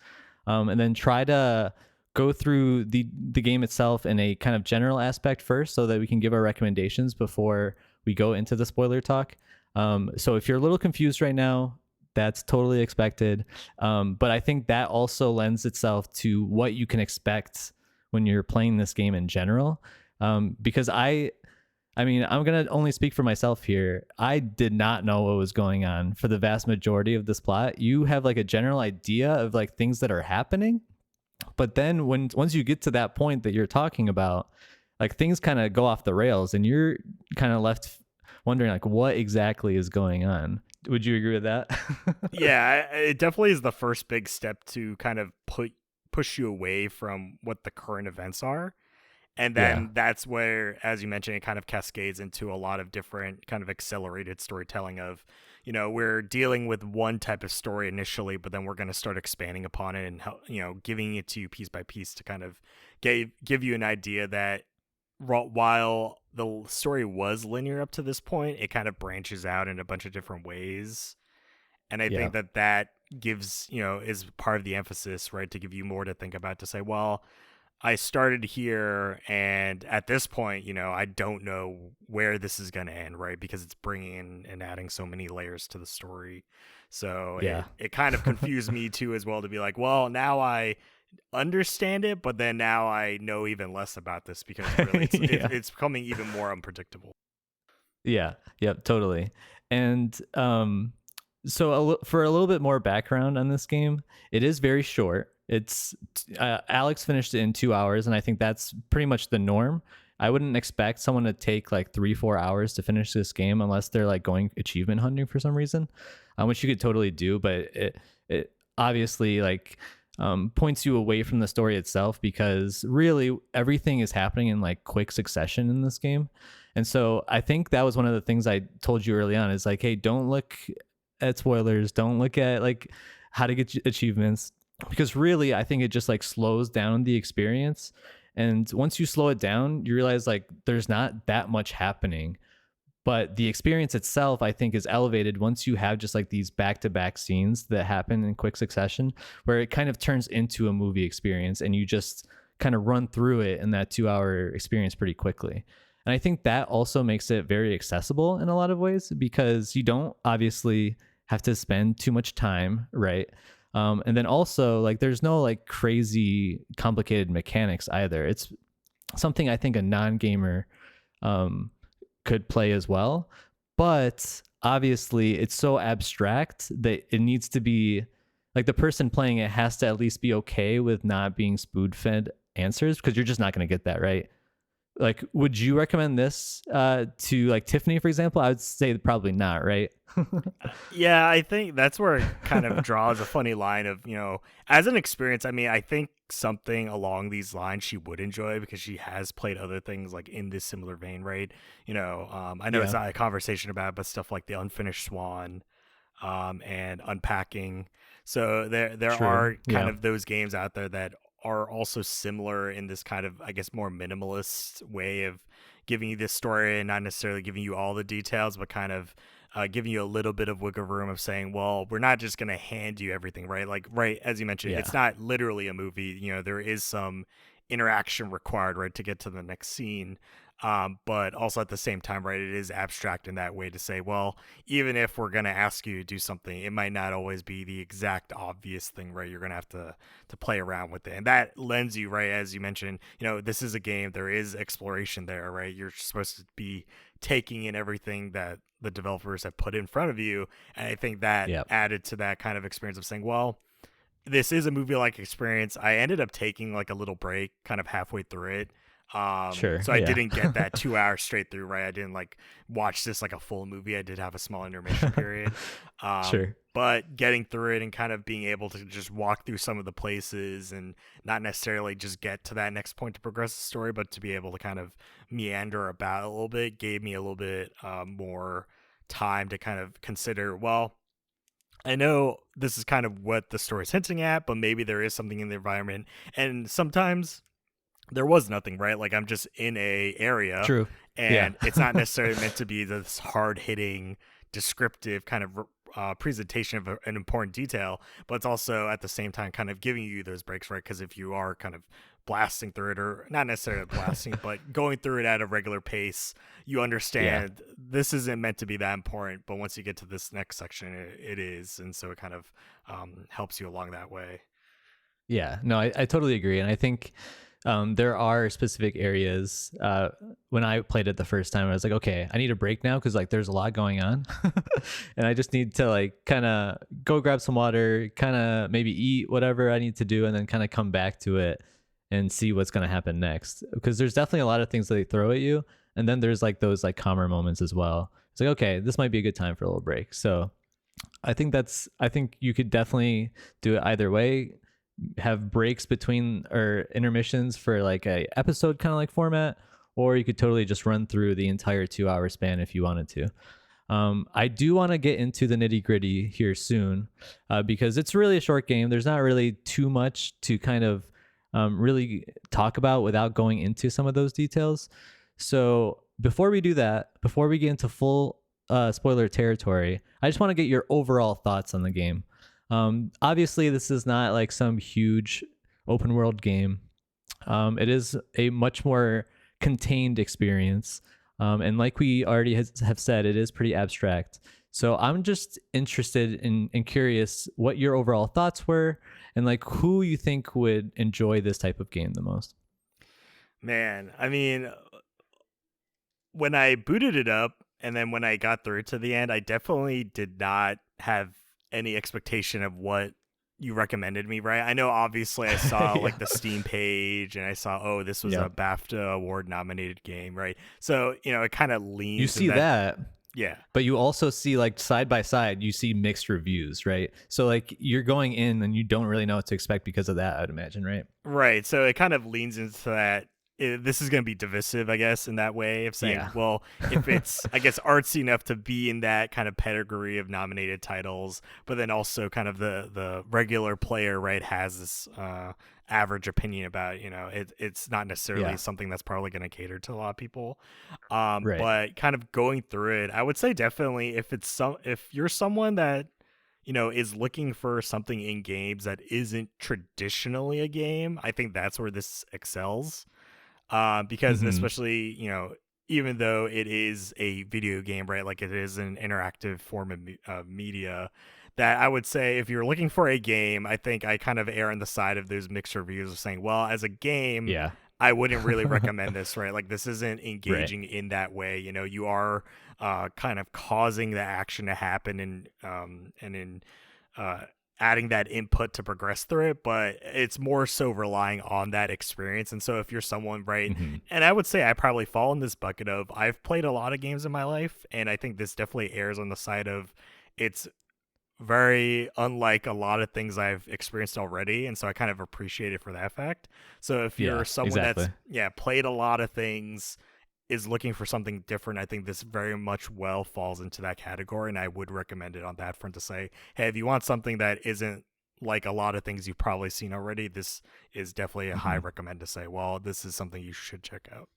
and then try to go through the game itself in a kind of general aspect first so that we can give our recommendations before we go into the spoiler talk. So if you're a little confused right now, that's totally expected. But I think that also lends itself to what you can expect when you're playing this game in general. Because I mean, I'm going to only speak for myself here. I did not know what was going on for the vast majority of this plot. You have like a general idea of like things that are happening. But then once you get to that point that you're talking about, like things kind of go off the rails and you're kind of left wondering like what exactly is going on. Would you agree with that? Yeah, it definitely is the first big step to kind of push you away from what the current events are. And then that's where, as you mentioned, it kind of cascades into a lot of different kind of accelerated storytelling of, we're dealing with one type of story initially, but then we're going to start expanding upon it and, giving it to you piece by piece to kind of give you an idea that while the story was linear up to this point, it kind of branches out in a bunch of different ways. And I think that gives, is part of the emphasis, right, to give you more to think about, to say, well, I started here, and at this point, I don't know where this is going to end, right, because it's bringing in and adding so many layers to the story. So it kind of confused me, too, as well, to be like, well, now I understand it, but then now I know even less about this because really it's becoming even more unpredictable. Yeah, yep, totally. And so for a little bit more background on this game, it is very short. It's Alex finished it in 2 hours, and I think that's pretty much the norm. I wouldn't expect someone to take like 3-4 hours to finish this game unless they're like going achievement hunting for some reason, which you could totally do. But it obviously like points you away from the story itself because really everything is happening in like quick succession in this game. And so I think that was one of the things I told you early on is like, hey, don't look at spoilers, don't look at like how to get achievements, because really I think it just like slows down the experience. And once you slow it down, you realize like there's not that much happening, But the experience itself, I think, is elevated once you have just like these back-to-back scenes that happen in quick succession, where it kind of turns into a movie experience and you just kind of run through it in that 2-hour experience pretty quickly. And I think that also makes it very accessible in a lot of ways, because you don't obviously have to spend too much time, right? And then also, like, there's no like crazy complicated mechanics either. It's something I think a non-gamer could play as well, but obviously it's so abstract that it needs to be like, the person playing it has to at least be okay with not being spoon-fed answers, because you're just not going to get that, right? Like, would you recommend this to like Tiffany, for example? I would say probably not, right? Yeah, I think that's where it kind of draws a funny line of, as an experience, I mean, I think something along these lines she would enjoy, because she has played other things like in this similar vein, right? I know it's not a conversation about it, but stuff like The Unfinished Swan, and Unpacking. So there are kind of those games out there that are also similar in this kind of, I guess, more minimalist way of giving you this story and not necessarily giving you all the details, but kind of giving you a little bit of wiggle room of saying, well, we're not just going to hand you everything, right? Like, right, as you mentioned, it's not literally a movie. There is some interaction required, right, to get to the next scene. But also at the same time, right, it is abstract in that way to say, well, even if we're going to ask you to do something, it might not always be the exact obvious thing, right? You're going to have to play around with it. And that lends you, right, as you mentioned, this is a game, there is exploration there, right? You're supposed to be taking in everything that the developers have put in front of you. And I think that added to that kind of experience of saying, well, this is a movie-like experience. I ended up taking like a little break kind of halfway through it. So I didn't get that 2 hours straight through, right? I didn't like watch this like a full movie. I did have a small intermission period. But getting through it and kind of being able to just walk through some of the places and not necessarily just get to that next point to progress the story, but to be able to kind of meander about a little bit gave me a little bit more time to kind of consider, well, I know this is kind of what the story is hinting at, but maybe there is something in the environment. And sometimes there was nothing, right? Like, I'm just in a area. True. And it's not necessarily meant to be this hard-hitting, descriptive kind of presentation of an important detail, but it's also at the same time kind of giving you those breaks, right? Because if you are kind of blasting through it, or not necessarily blasting, but going through it at a regular pace, you understand this isn't meant to be that important, but once you get to this next section, it is. And so it kind of helps you along that way. Yeah, no, I totally agree. And I think there are specific areas. When I played it the first time, I was like, okay, I need a break now, because like there's a lot going on. And I just need to like kind of go grab some water, kind of maybe eat whatever I need to do, and then kind of come back to it and see what's going to happen next. Because there's definitely a lot of things that they throw at you. And then there's like those like calmer moments as well. It's like, okay, this might be a good time for a little break. So I think you could definitely do it either way. Have breaks between or intermissions for like a episode kind of like format, or you could totally just run through the entire 2-hour span if you wanted to. I do want to get into the nitty gritty here soon, because it's really a short game. There's not really too much to kind of really talk about without going into some of those details. So before we do that, before we get into full spoiler territory, I just want to get your overall thoughts on the game. Obviously this is not like some huge open world game. It is a much more contained experience. And like we already have said, it is pretty abstract. So I'm just interested and curious what your overall thoughts were, and like who you think would enjoy this type of game the most. Man, I mean, when I booted it up and then when I got through to the end, I definitely did not have any expectation of what you recommended me, right? I know obviously I saw like the Steam page and I saw, this was a BAFTA award nominated game, right? So, it kind of leans. You see that. Yeah. But you also see like side by side, you see mixed reviews, right? So like you're going in and you don't really know what to expect because of that, I'd imagine, right? Right. So it kind of leans into that this is going to be divisive, I guess, in that way of saying, Yeah. well, if it's, I guess, artsy enough to be in that kind of pedigree of nominated titles, but then also kind of the regular player, right, has this average opinion about, it's not necessarily something that's probably going to cater to a lot of people. Right. But kind of going through it, I would say definitely if you're someone that is looking for something in games that isn't traditionally a game, I think that's where this excels. Because especially, even though it is a video game, right, like it is an interactive form of media, that I would say if you're looking for a game, I think I kind of err on the side of those mixed reviews of saying, well, as a game, Yeah. I wouldn't really recommend this, right? Like this isn't engaging in that way. You are kind of causing the action to happen and in adding that input to progress through it, but it's more so relying on that experience. And so if you're someone, right, and I would say I probably fall in this bucket of I've played a lot of games in my life, and I think this definitely errs on the side of it's very unlike a lot of things I've experienced already, and so I kind of appreciate it for that fact. So if you're someone that's played a lot of things, is looking for something different, I think this very much well falls into that category, and I would recommend it on that front to say, hey, if you want something that isn't like a lot of things you've probably seen already, this is definitely a high recommend to say, well, this is something you should check out.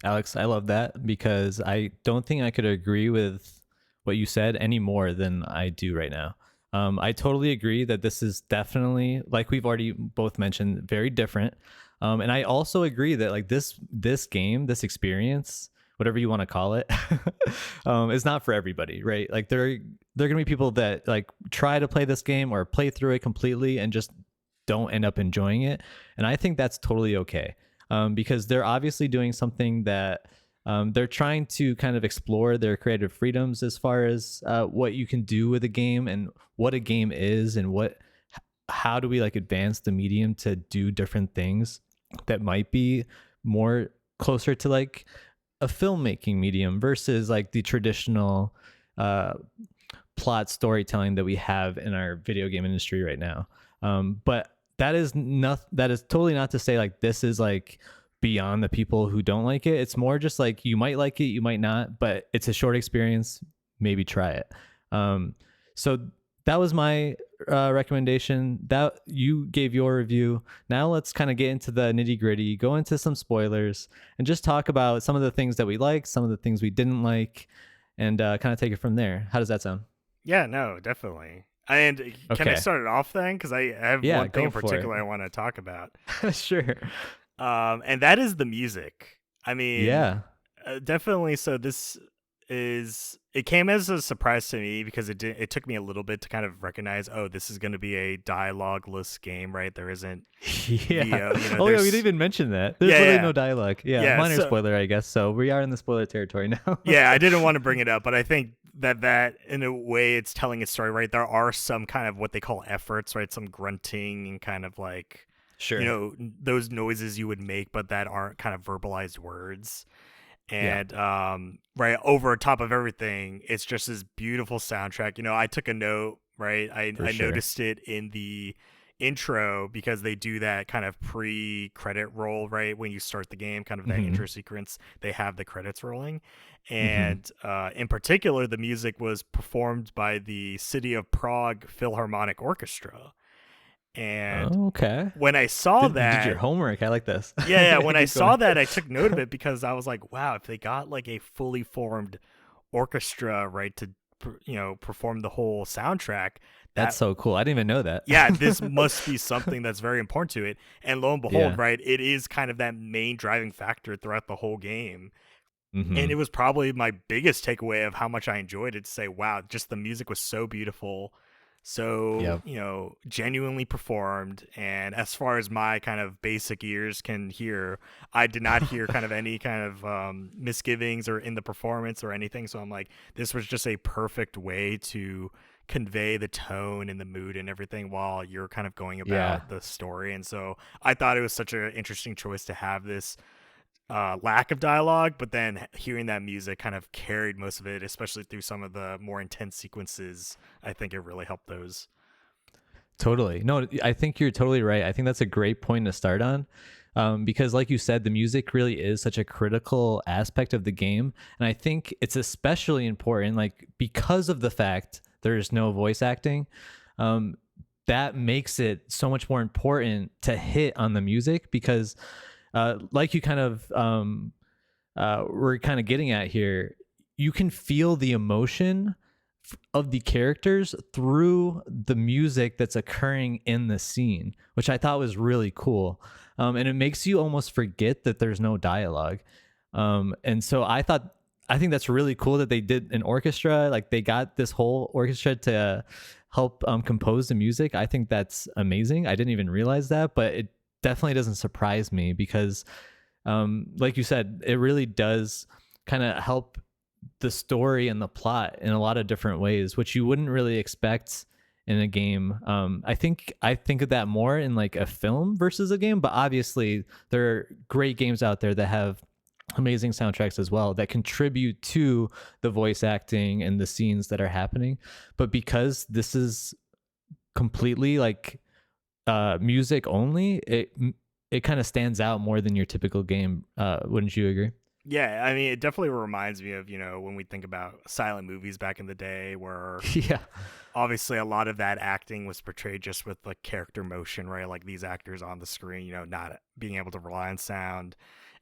Alex, I love that because I don't think I could agree with what you said any more than I do right now. I totally agree that this is definitely, like we've already both mentioned, very different. And I also agree that like this game, this experience, whatever you want to call it, is not for everybody, right? Like there are gonna be people that like try to play this game or play through it completely and just don't end up enjoying it. And I think that's totally okay, because they're obviously doing something that they're trying to kind of explore their creative freedoms as far as what you can do with a game and what a game is and how do we like advance the medium to do different things that might be more closer to like a filmmaking medium versus like the traditional plot storytelling that we have in our video game industry right now. But that is totally not to say like this is like beyond the people who don't like it. It's more just like you might like it, you might not, but it's a short experience. Maybe try it. So that was my recommendation. That you gave your review. Now let's kind of get into the nitty gritty, go into some spoilers, and just talk about some of the things that we liked, some of the things we didn't like, and kind of take it from there. How does that sound? Yeah, no, definitely. And can I start it off then? Because I have one thing in particular I want to talk about. Sure. And that is the music. I mean, definitely. So it came as a surprise to me because it took me a little bit to kind of recognize, oh, this is going to be a dialogue-less game, right? There isn't yeah, we didn't even mention that. There's really no dialogue. Minor spoiler, I guess. So we are in the spoiler territory now. I didn't want to bring it up, but I think that in a way it's telling a story, right? There are some kind of what they call efforts, right? Some grunting and kind of like, those noises you would make, but that aren't kind of verbalized words. And right over top of everything, it's just this beautiful soundtrack. I took a note, right? I noticed it in the intro because they do that kind of pre-credit roll, right? When you start the game, kind of that intro sequence, they have the credits rolling. And in particular, the music was performed by the City of Prague Philharmonic Orchestra. And when I saw that, you did your homework. I like this. When I saw that, I took note of it because I was like, wow, if they got like a fully formed orchestra, right, to perform the whole soundtrack, that's so cool. I didn't even know that. This must be something that's very important to it. And lo and behold, right, it is kind of that main driving factor throughout the whole game. And it was probably my biggest takeaway of how much I enjoyed it, to say, wow, just the music was so beautiful. So, genuinely performed. And as far as my kind of basic ears can hear, I did not hear kind of any kind of misgivings or in the performance or anything. So I'm like, this was just a perfect way to convey the tone and the mood and everything while you're kind of going about the story. And so I thought it was such an interesting choice to have this lack of dialogue, but then hearing that music kind of carried most of it, especially through some of the more intense sequences. I think it really helped those. Totally. No, I think you're totally right. I think that's a great point to start on. because like you said, the music really is such a critical aspect of the game. And I think it's especially important, like because of the fact there's no voice acting, that makes it so much more important to hit on the music because like you kind of we're kind of getting at here, you can feel the emotion of the characters through the music that's occurring in the scene, which I thought was really cool. And it makes you almost forget that there's no dialogue. And so I think that's really cool that they did an orchestra. Like they got this whole orchestra to help compose the music. I think that's amazing. I didn't even realize that, but it definitely doesn't surprise me because like you said, it really does kind of help the story and the plot in a lot of different ways, which you wouldn't really expect in a game. I think of that more in like a film versus a game, but obviously there are great games out there that have amazing soundtracks as well that contribute to the voice acting and the scenes that are happening. But because this is completely like music only, it kind of stands out more than your typical game. Wouldn't you agree? Yeah, I mean, it definitely reminds me of, when we think about silent movies back in the day where Yeah. obviously a lot of that acting was portrayed just with like character motion, right? Like these actors on the screen, not being able to rely on sound.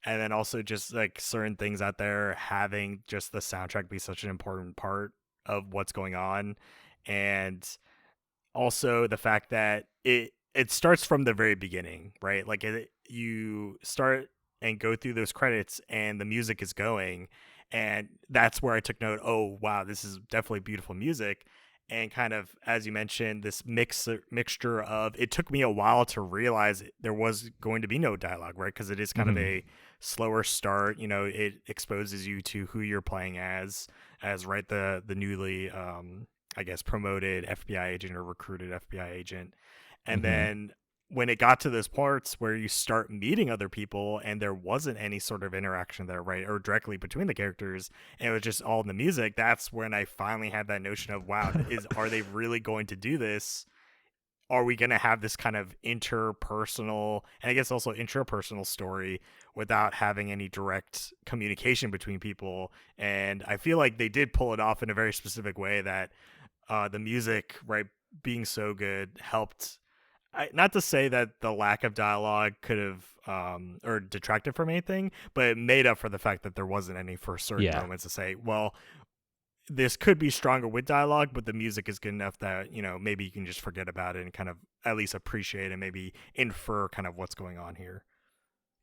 And then also just like certain things out there having just the soundtrack be such an important part of what's going on. And also the fact that it starts from the very beginning, right? Like you start and go through those credits and the music is going, and that's where I took note, oh wow, this is definitely beautiful music. And kind of, as you mentioned, this mixture of, it took me a while to realize there was going to be no dialogue, right? Because it is kind of a slower start. It exposes you to who you're playing as right, the newly I guess promoted FBI agent or recruited FBI agent. And then when it got to those parts where you start meeting other people and there wasn't any sort of interaction there, right, or directly between the characters, and it was just all in the music, that's when I finally had that notion of, wow, are they really going to do this? Are we going to have this kind of interpersonal, and I guess also intrapersonal story without having any direct communication between people? And I feel like they did pull it off in a very specific way that the music, right, being so good helped. Not to say that the lack of dialogue could have or detracted from anything, but it made up for the fact that there wasn't any for certain moments to say, well, this could be stronger with dialogue, but the music is good enough that, maybe you can just forget about it and kind of at least appreciate and maybe infer kind of what's going on here.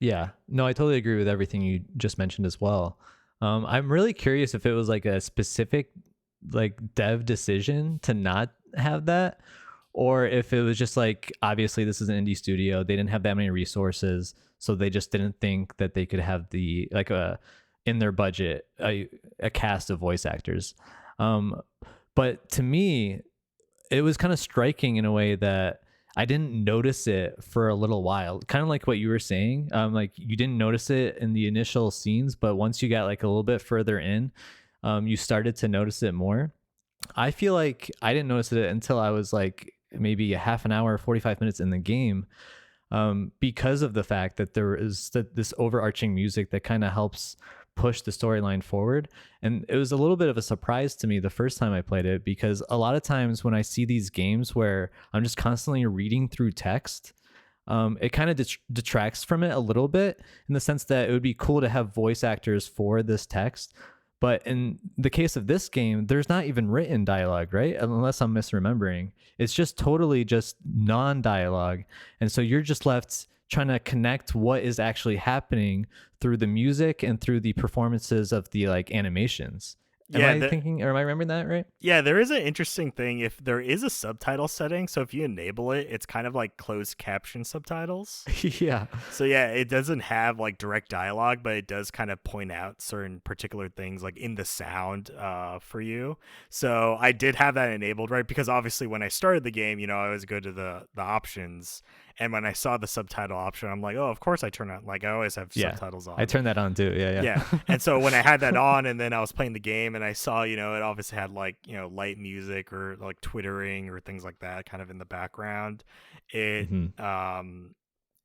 Yeah, no, I totally agree with everything you just mentioned as well. I'm really curious if it was like a specific like dev decision to not have that, or if it was just like, obviously this is an indie studio, they didn't have that many resources, so they just didn't think that they could have the like in their budget a cast of voice actors. But to me, it was kind of striking in a way that I didn't notice it for a little while, kind of like what you were saying. Like you didn't notice it in the initial scenes, but once you got like a little bit further in, you started to notice it more. I feel like I didn't notice it until I was like maybe a half an hour, 45 minutes in the game, because of the fact that there is this overarching music that kind of helps push the storyline forward. And it was a little bit of a surprise to me the first time I played it, because a lot of times when I see these games where I'm just constantly reading through text, it kind of detracts from it a little bit, in the sense that it would be cool to have voice actors for this text. But in the case of this game, there's not even written dialogue, right? Unless I'm misremembering. It's just totally just non-dialogue. And so you're just left trying to connect what is actually happening through the music and through the performances of the like animations. Am I remembering that right? Yeah, there is an interesting thing. If there is a subtitle setting, so if you enable it, it's kind of like closed caption subtitles. Yeah. So yeah, it doesn't have like direct dialogue, but it does kind of point out certain particular things like in the sound for you. So I did have that enabled, right? Because obviously when I started the game, I always go to the options. And when I saw the subtitle option, I'm like, oh, of course I turn on. Like I always have subtitles on. I turned that on too. Yeah. And so when I had that on, and then I was playing the game, and I saw, it obviously had like, light music or like twittering or things like that kind of in the background. It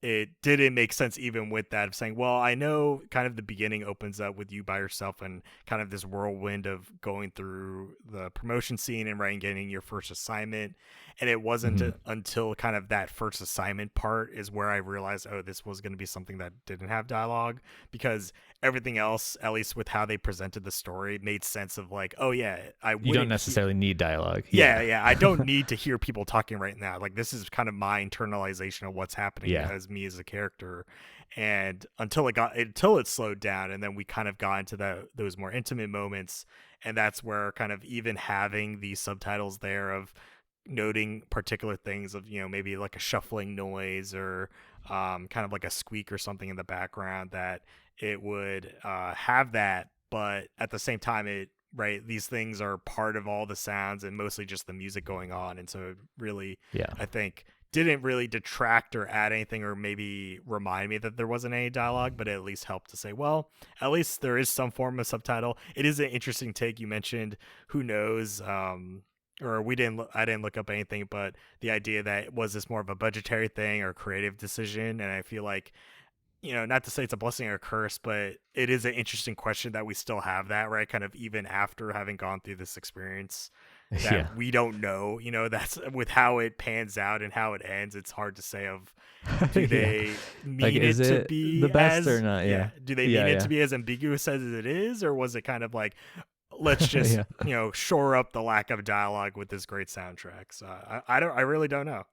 it didn't make sense even with that of saying, well, I know kind of the beginning opens up with you by yourself and kind of this whirlwind of going through the promotion scene and right and getting your first assignment. And it wasn't until kind of that first assignment part is where I realized, oh, this was going to be something that didn't have dialogue, because everything else, at least with how they presented the story, made sense of like, oh yeah, you don't necessarily need dialogue. Yeah. I don't need to hear people talking right now. Like, this is kind of my internalization of what's happening as me as a character. And until it slowed down, and then we kind of got into those more intimate moments, and that's where kind of even having these subtitles there of noting particular things of, maybe like a shuffling noise or kind of like a squeak or something in the background, that it would have that, but at the same time these things are part of all the sounds and mostly just the music going on. And so it really, I think, didn't really detract or add anything or maybe remind me that there wasn't any dialogue, but it at least helped to say, well, at least there is some form of subtitle. It is an interesting take. You mentioned, who knows, or I didn't look up anything, but the idea that was this more of a budgetary thing or creative decision. And I feel like, not to say it's a blessing or a curse, but it is an interesting question that we still have that, right? Kind of even after having gone through this experience that we don't know, that's with how it pans out and how it ends. It's hard to say of, do they mean it to be the best or not? Yeah. Do they mean it to be as ambiguous as it is? Or was it kind of like, let's just, shore up the lack of dialogue with this great soundtrack? So I really don't know.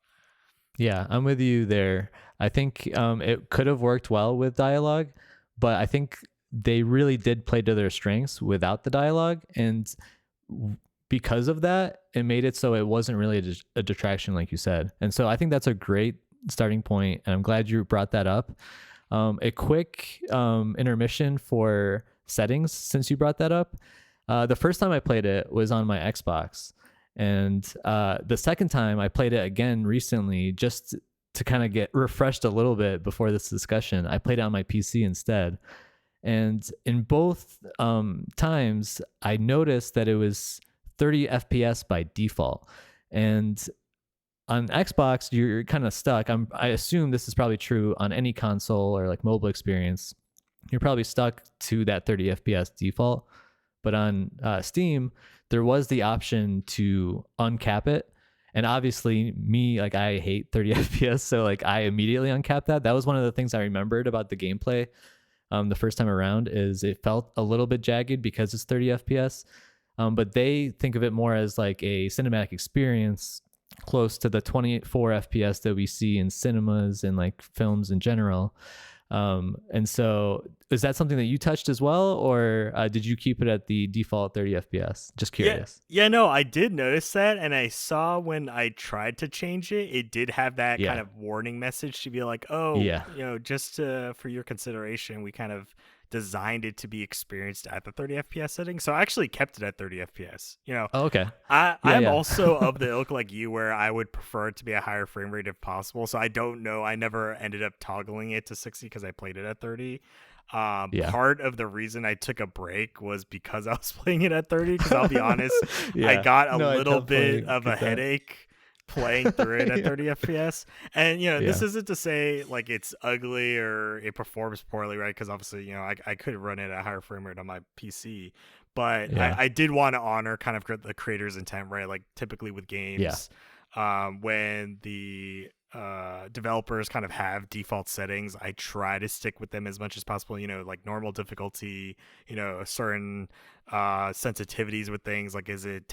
Yeah, I'm with you there. I think it could have worked well with dialogue, but I think they really did play to their strengths without the dialogue. And because of that, it made it so it wasn't really a detraction, like you said. And so I think that's a great starting point, and I'm glad you brought that up. A quick intermission for settings, since you brought that up. The first time I played it was on my Xbox. And the second time I played it again recently, just to kind of get refreshed a little bit before this discussion, I played it on my PC instead. And in both times, I noticed that it was 30 FPS by default. And on Xbox, you're kind of stuck. I assume this is probably true on any console or like mobile experience. You're probably stuck to that 30 FPS default. But on Steam, there was the option to uncap it. And obviously me, like, I hate 30 FPS. So like I immediately uncapped that. That was one of the things I remembered about the gameplay the first time around, is it felt a little bit jagged because it's 30 FPS. But they think of it more as like a cinematic experience close to the 24 FPS that we see in cinemas and like films in general. And so is that something that you touched as well, or did you keep it at the default 30 FPS? Just curious. Yeah, no, I did notice that, and I saw when I tried to change it, it did have that kind of warning message to be like, oh, just for your consideration, we kind of designed it to be experienced at the 30 FPS setting. So I actually kept it at 30 FPS. Oh, okay. I'm also of the ilk like you, where I would prefer it to be a higher frame rate if possible. So I don't know. I never ended up toggling it to 60 because I played it at 30. Part of the reason I took a break was because I was playing it at 30, because I'll be honest, I got a little bit of a headache playing through it at 30 FPS. And this isn't to say like it's ugly or it performs poorly, right? Because obviously I could run it at a higher frame rate on my PC, but I did want to honor kind of the creator's intent, right? Like typically with games, when the developers kind of have default settings, I try to stick with them as much as possible, like normal difficulty, certain sensitivities with things, like is it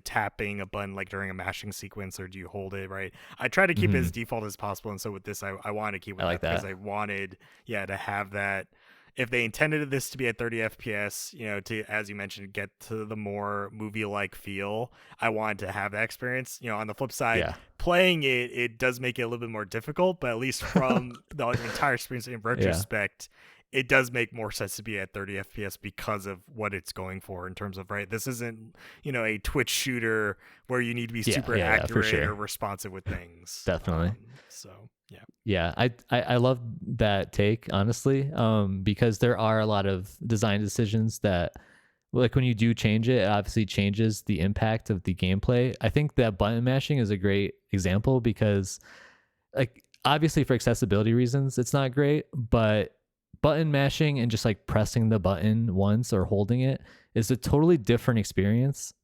tapping a button like during a mashing sequence, or do you hold it, right? I try to keep it as default as possible, and so with this I wanted to keep it like that because I wanted to have that. If they intended this to be at 30 FPS, to, as you mentioned, get to the more movie-like feel, I wanted to have that experience. On the flip side, playing it does make it a little bit more difficult, but at least from the entire experience in retrospect, it does make more sense to be at 30 FPS because of what it's going for in terms of, right, this isn't, a Twitch shooter where you need to be super accurate or responsive with things. Definitely. Yeah, I love that take, honestly, because there are a lot of design decisions that, like, when you do change it, it obviously changes the impact of the gameplay. I think that button mashing is a great example because, like, obviously for accessibility reasons, it's not great, but button mashing and just like pressing the button once or holding it is a totally different experience.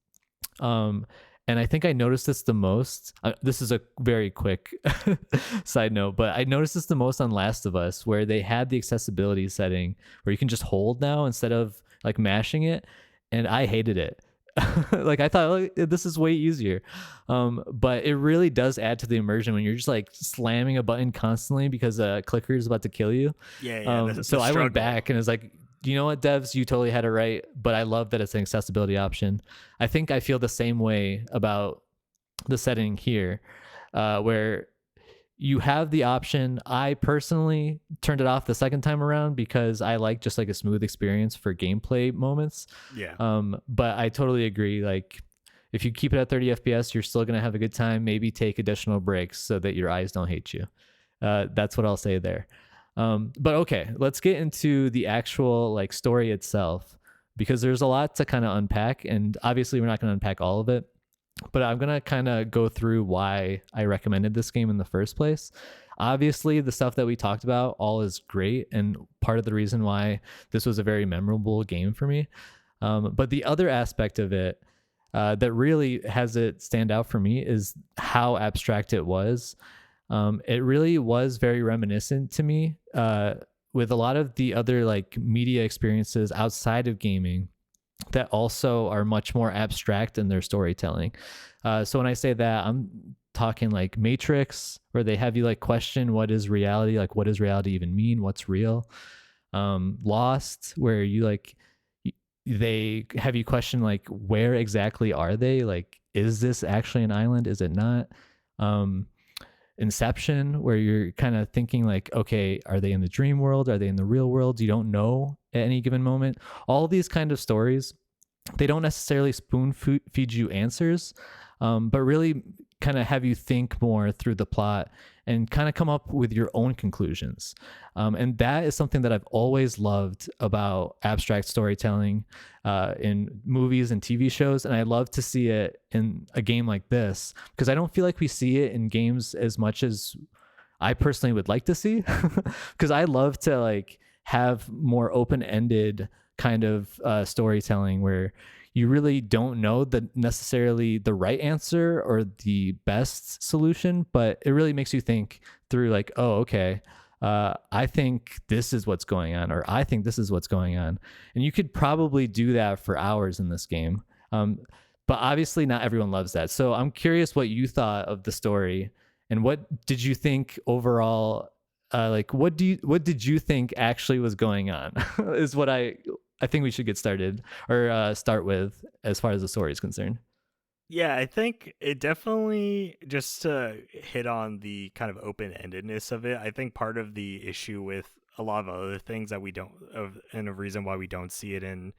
And I think I noticed this the most. This is a very quick side note, but I noticed this the most on Last of Us, where they had the accessibility setting where you can just hold now instead of like mashing it, and I hated it. Like I thought, like, this is way easier, but it really does add to the immersion when you're just like slamming a button constantly because a clicker is about to kill you. So I went back and was like, you know what, devs, you totally had it right, but I love that it's an accessibility option. I think I feel the same way about the setting here, where you have the option. I personally turned it off the second time around because I like just like a smooth experience for gameplay moments. But I totally agree. Like if you keep it at 30 FPS, you're still going to have a good time. Maybe take additional breaks so that your eyes don't hate you. That's what I'll say there. But okay, let's get into the actual like story itself, because there's a lot to kind of unpack, and obviously we're not going to unpack all of it, but I'm going to kind of go through why I recommended this game in the first place. Obviously the stuff that we talked about all is great and part of the reason why this was a very memorable game for me. But the other aspect of it that really has it stand out for me is how abstract it was. It really was very reminiscent to me with a lot of the other like media experiences outside of gaming that also are much more abstract in their storytelling. So when I say that, I'm talking like Matrix, where they have you like question what is reality, like what does reality even mean, what's real. Lost, where you like they have you question like where exactly are they, like is this actually an island, is it not? Inception, where you're kind of thinking like, okay, are they in the dream world? Are they in the real world? You don't know at any given moment. All these kind of stories, they don't necessarily spoon feed you answers, but really kind of have you think more through the plot and kind of come up with your own conclusions. And that is something that I've always loved about abstract storytelling in movies and TV shows. And I love to see it in a game like this, because I don't feel like we see it in games as much as I personally would like to see, because I love to like have more open-ended kind of storytelling where you really don't know necessarily the right answer or the best solution, but it really makes you think through like, oh, okay, I think this is what's going on, or I think this is what's going on. And you could probably do that for hours in this game. But obviously not everyone loves that. So I'm curious what you thought of the story, and what did you think overall? Like, what did you think actually was going on? Is what I think we should get started, or start with, as far as the story is concerned. Yeah, I think it definitely, just to hit on the kind of open-endedness of it, I think part of the issue with a lot of other things that we don't, and a reason why we don't see it in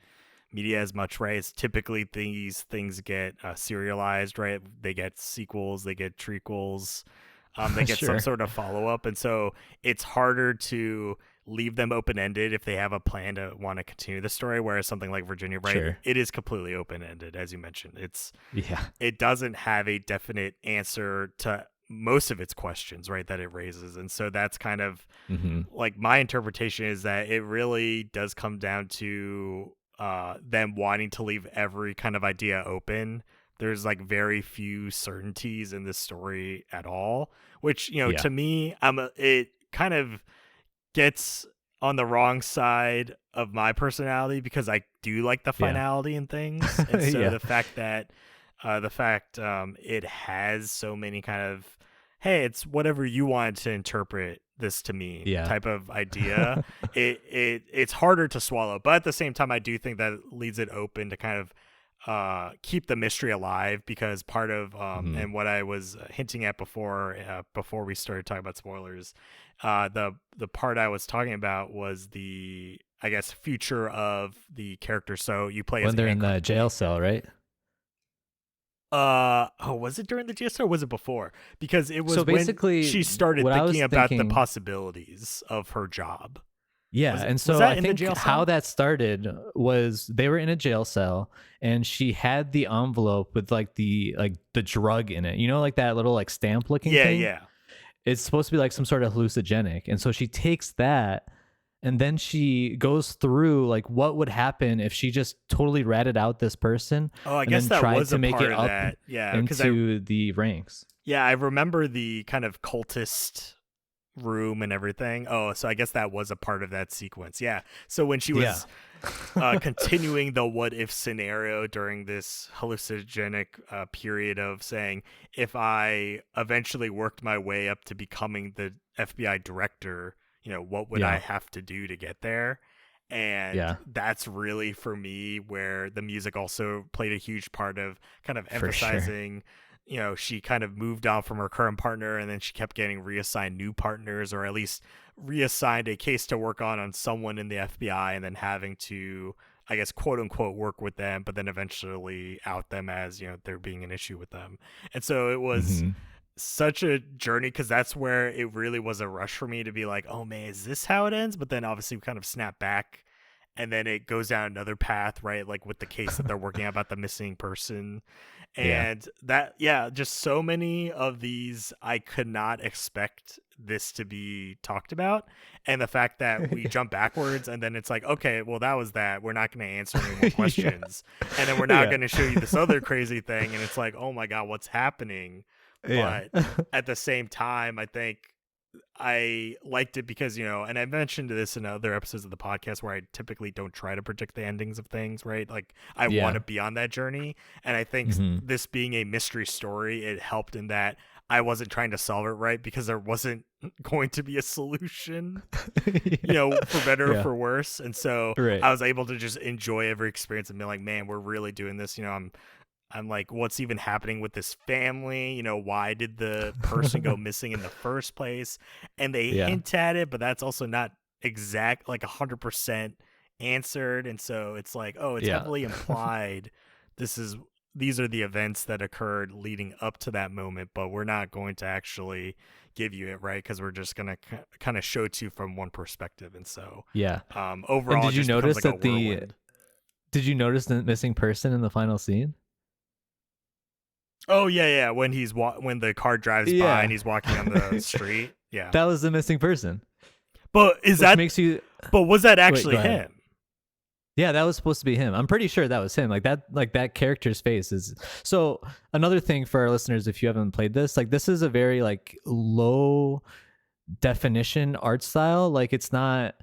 media as much, right, is typically these things get serialized, right? They get sequels, they get trequels, they get some sort of follow-up, and so it's harder to leave them open-ended if they have a plan to want to continue the story, whereas something like Virginia, right, it is completely open-ended, as you mentioned. It doesn't have a definite answer to most of its questions, right, that it raises. And so that's kind of like my interpretation is that it really does come down to them wanting to leave every kind of idea open. There's like very few certainties in this story at all, which, you know, to me, it kind of gets on the wrong side of my personality, because I do like the finality in things. And so the fact that it has so many kind of, hey, it's whatever you want to interpret this to me type of idea, it's harder to swallow. But at the same time, I do think that it leaves it open to kind of keep the mystery alive, because part of and what I was hinting at before we started talking about spoilers, the part I was talking about was the, I guess, future of the character. So you play when as they're in the jail cell, right? Was it during the GSO or was it before? Because it was so basically when she started thinking about the possibilities of her job. Yeah, and so I think how that started was they were in a jail cell, and she had the envelope with like the drug in it, you know, like that little like stamp looking thing. Yeah. it's supposed to be like some sort of hallucinogenic. And so she takes that and then she goes through like what would happen if she just totally ratted out this person. Oh, I and guess then that tried was to a make part it of up that. Yeah, into the ranks. Yeah, I remember the kind of cultist room and everything. Oh, so I guess that was a part of that sequence. Yeah. So when she was continuing the what if scenario during this hallucinogenic period of saying, if I eventually worked my way up to becoming the FBI director, what would I have to do to get there? And that's really, for me, where the music also played a huge part of kind of emphasizing, she kind of moved on from her current partner, and then she kept getting reassigned new partners, or at least reassigned a case to work on someone in the FBI, and then having to, I guess, quote unquote, work with them, but then eventually out them as, there being an issue with them. And so it was such a journey, because that's where it really was a rush for me to be like, oh man, is this how it ends? But then obviously we kind of snap back, and then it goes down another path, right? Like with the case that they're working on about the missing person. And just so many of these, I could not expect this to be talked about. And the fact that we jump backwards, and then it's like, okay, well, that was that. We're not going to answer any more questions. And then we're now going to show you this other crazy thing. And it's like, oh my God, what's happening? But at the same time, I think I liked it because, and I mentioned this in other episodes of the podcast where I typically don't try to predict the endings of things, right? Like I want to be on that journey. And I think this being a mystery story, it helped in that I wasn't trying to solve it, right? Because there wasn't going to be a solution, for better or for worse. And so I was able to just enjoy every experience and be like, man, we're really doing this. I'm like, what's even happening with this family? Why did the person go missing in the first place? And they hint at it, but that's also not exact, like 100% answered. And so it's like, oh, it's heavily implied. These are the events that occurred leading up to that moment, but we're not going to actually give you it, right? Because we're just going to kind of show it to you from one perspective. And so, overall, and did you notice like that did you notice the missing person in the final scene? Oh yeah. When when the car drives by and he's walking on the street, that was the missing person. But But was that actually him? Yeah, that was supposed to be him. I'm pretty sure that was him. Like that character's face is. So another thing for our listeners, if you haven't played this, like this is a very like low definition art style. Like it's not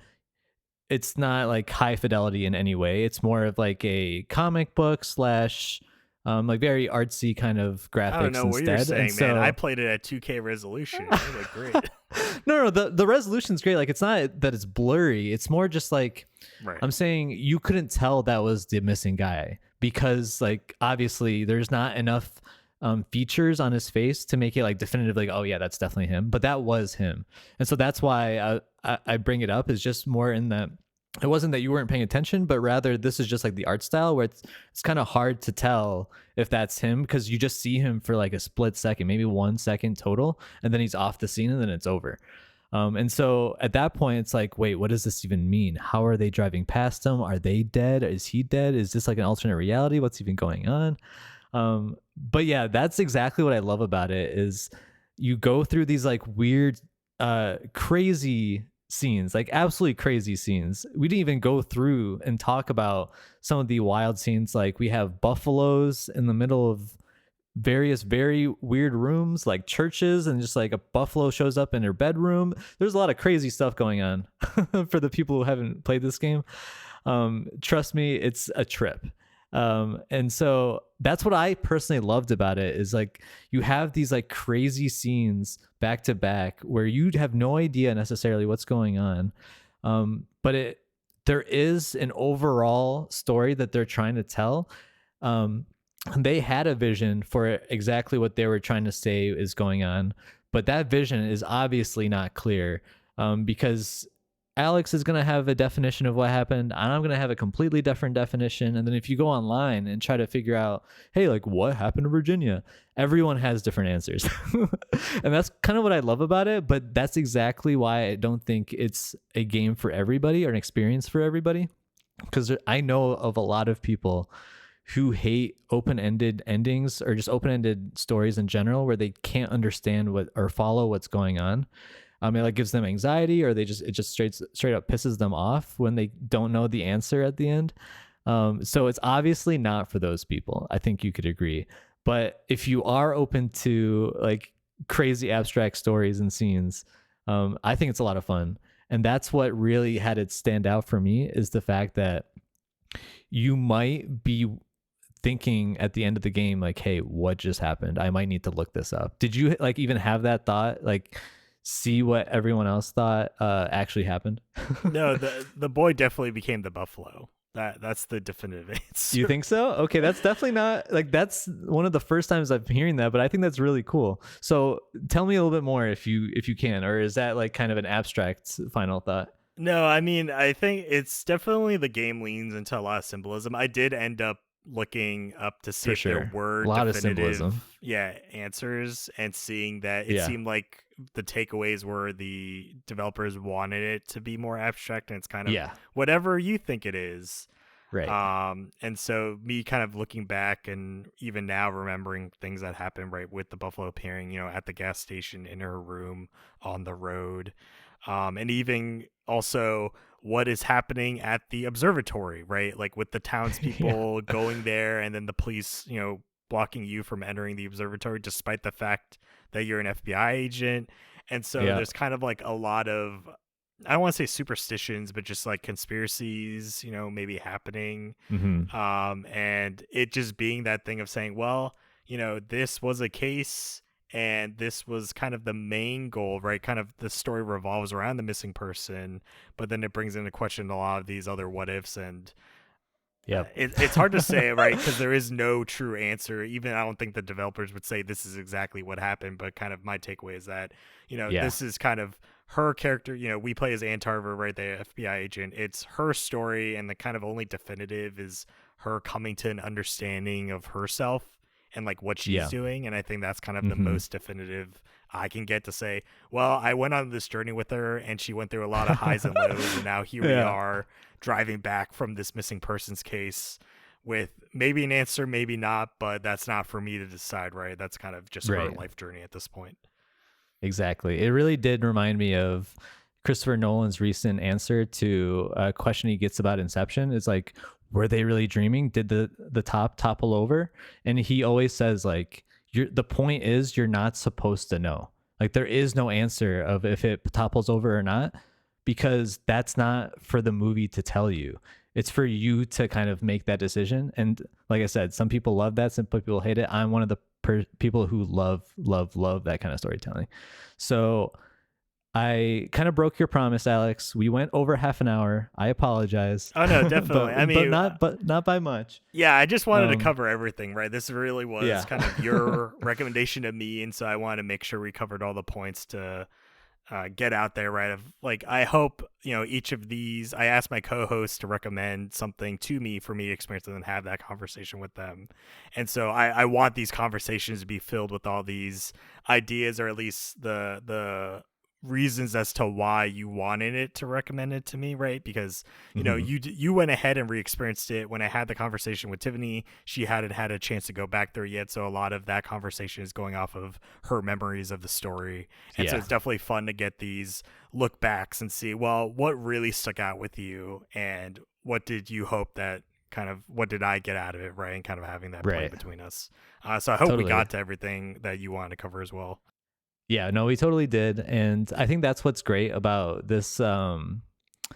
like high fidelity in any way. It's more of like a comic book / like very artsy kind of graphics. I don't know what instead. you're saying, so, man. I played it at 2K resolution. It looked great. No, the resolution's great. Like it's not that it's blurry. It's more just like I'm saying you couldn't tell that was the missing guy because like obviously there's not enough features on his face to make it like definitive. Like, oh yeah, that's definitely him. But that was him, and so that's why I bring it up. Is just more in that. It wasn't that you weren't paying attention, but rather this is just like the art style where it's kind of hard to tell if that's him because you just see him for like a split second, maybe 1 second total, and then he's off the scene and then it's over. And so at that point, it's like, wait, what does this even mean? How are they driving past him? Are they dead? Is he dead? Is this like an alternate reality? What's even going on? But yeah, that's exactly what I love about it is you go through these like weird, crazy scenes, like absolutely crazy scenes. We didn't even go through and talk about some of the wild scenes. Like we have buffaloes in the middle of various very weird rooms, like churches, and just like a buffalo shows up in her bedroom. There's a lot of crazy stuff going on for the people who haven't played this game. Trust me, it's a trip. And so that's what I personally loved about it is like you have these like crazy scenes back to back where you have no idea necessarily what's going on. But there is an overall story that they're trying to tell. They had a vision for exactly what they were trying to say is going on, but that vision is obviously not clear, because Alex is going to have a definition of what happened, and I'm going to have a completely different definition. And then if you go online and try to figure out, hey, like what happened to Virginia? Everyone has different answers. And that's kind of what I love about it. But that's exactly why I don't think it's a game for everybody or an experience for everybody. Because I know of a lot of people who hate open-ended endings or just open-ended stories in general where they can't understand what or follow what's going on. It like gives them anxiety, or it just straight up pisses them off when they don't know the answer at the end. So it's obviously not for those people. I think you could agree. But if you are open to like crazy abstract stories and scenes, I think it's a lot of fun. And that's what really had it stand out for me, is the fact that you might be thinking at the end of the game, like, hey, what just happened? I might need to look this up. Did you like even have that thought? Like, see what everyone else thought actually happened? No, the boy definitely became the buffalo. That's the definitive answer. You think so? Okay, that's definitely not like, that's one of the first times I'm hearing that, but I think that's really cool. So tell me a little bit more if you can, or is that like kind of an abstract final thought? No, I mean, I think it's definitely the game leans into a lot of symbolism. I did end up looking up to see For if there sure. were A lot of definitive symbolism. answers, and seeing that it seemed like the takeaways were the developers wanted it to be more abstract, and it's kind of whatever you think it is. Right. And so me kind of looking back and even now remembering things that happened right with the buffalo appearing, at the gas station, in her room, on the road, and even also what is happening at the observatory, right? Like with the townspeople going there, and then the police, blocking you from entering the observatory despite the fact that you're an FBI agent. And so there's kind of like a lot of, I don't want to say superstitions, but just like conspiracies, maybe happening. And it just being that thing of saying, well, this was a case, and this was kind of the main goal, right? Kind of the story revolves around the missing person, but then it brings into question a lot of these other what ifs. And it's hard to say, right? Because there is no true answer. Even I don't think the developers would say this is exactly what happened, but kind of my takeaway is that, this is kind of her character. We play as Ann Tarver, right? The FBI agent. It's her story, and the kind of only definitive is her coming to an understanding of herself and like what she's doing. And I think that's kind of the most definitive I can get to say, well, I went on this journey with her, and she went through a lot of highs and lows, and now here we are driving back from this missing persons case with maybe an answer, maybe not, but that's not for me to decide, right? That's kind of just her life journey at this point. Exactly. It really did remind me of Christopher Nolan's recent answer to a question he gets about Inception. It's like, were they really dreaming? Did the top topple over? And he always says, like, the point is you're not supposed to know. Like, there is no answer of if it topples over or not, because that's not for the movie to tell you. It's for you to kind of make that decision. And like I said, some people love that, some people hate it. I'm one of the people who love that kind of storytelling. So I kind of broke your promise, Alex. We went over half an hour. I apologize. Oh no, definitely. I mean, but not by much. Yeah, I just wanted to cover everything, right? This really was kind of your recommendation to me, and so I wanted to make sure we covered all the points to get out there, right? Of like, I hope each of these. I asked my co-hosts to recommend something to me for me to experience, and then have that conversation with them. And so I want these conversations to be filled with all these ideas, or at least the reasons as to why you wanted it to recommend it to me, right? Because you went ahead and re-experienced it. When I had the conversation with Tiffany, she hadn't had a chance to go back there yet, so a lot of that conversation is going off of her memories of the story. And so it's definitely fun to get these look backs and see, well, what really stuck out with you, and what did you hope that kind of, what did I get out of it, right? And kind of having that play between us. So I hope we got to everything that you wanted to cover as well. Yeah, no, we totally did. And I think that's what's great about this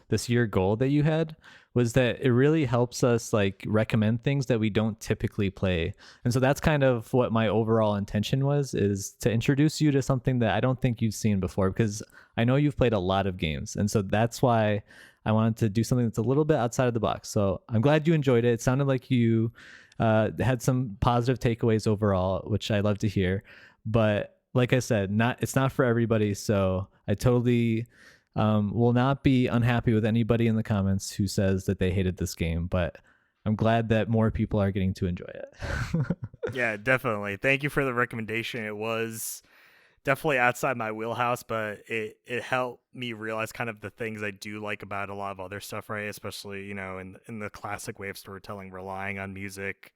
this year goal that you had, was that it really helps us like recommend things that we don't typically play. And so that's kind of what my overall intention was, is to introduce you to something that I don't think you've seen before, because I know you've played a lot of games. And so that's why I wanted to do something that's a little bit outside of the box. So I'm glad you enjoyed it. It sounded like you had some positive takeaways overall, which I love to hear. But like I said, it's not for everybody. So I totally will not be unhappy with anybody in the comments who says that they hated this game, but I'm glad that more people are getting to enjoy it. Yeah, definitely. Thank you for the recommendation. It was definitely outside my wheelhouse, but it helped me realize kind of the things I do like about a lot of other stuff, right? Especially, in the classic way of storytelling, relying on music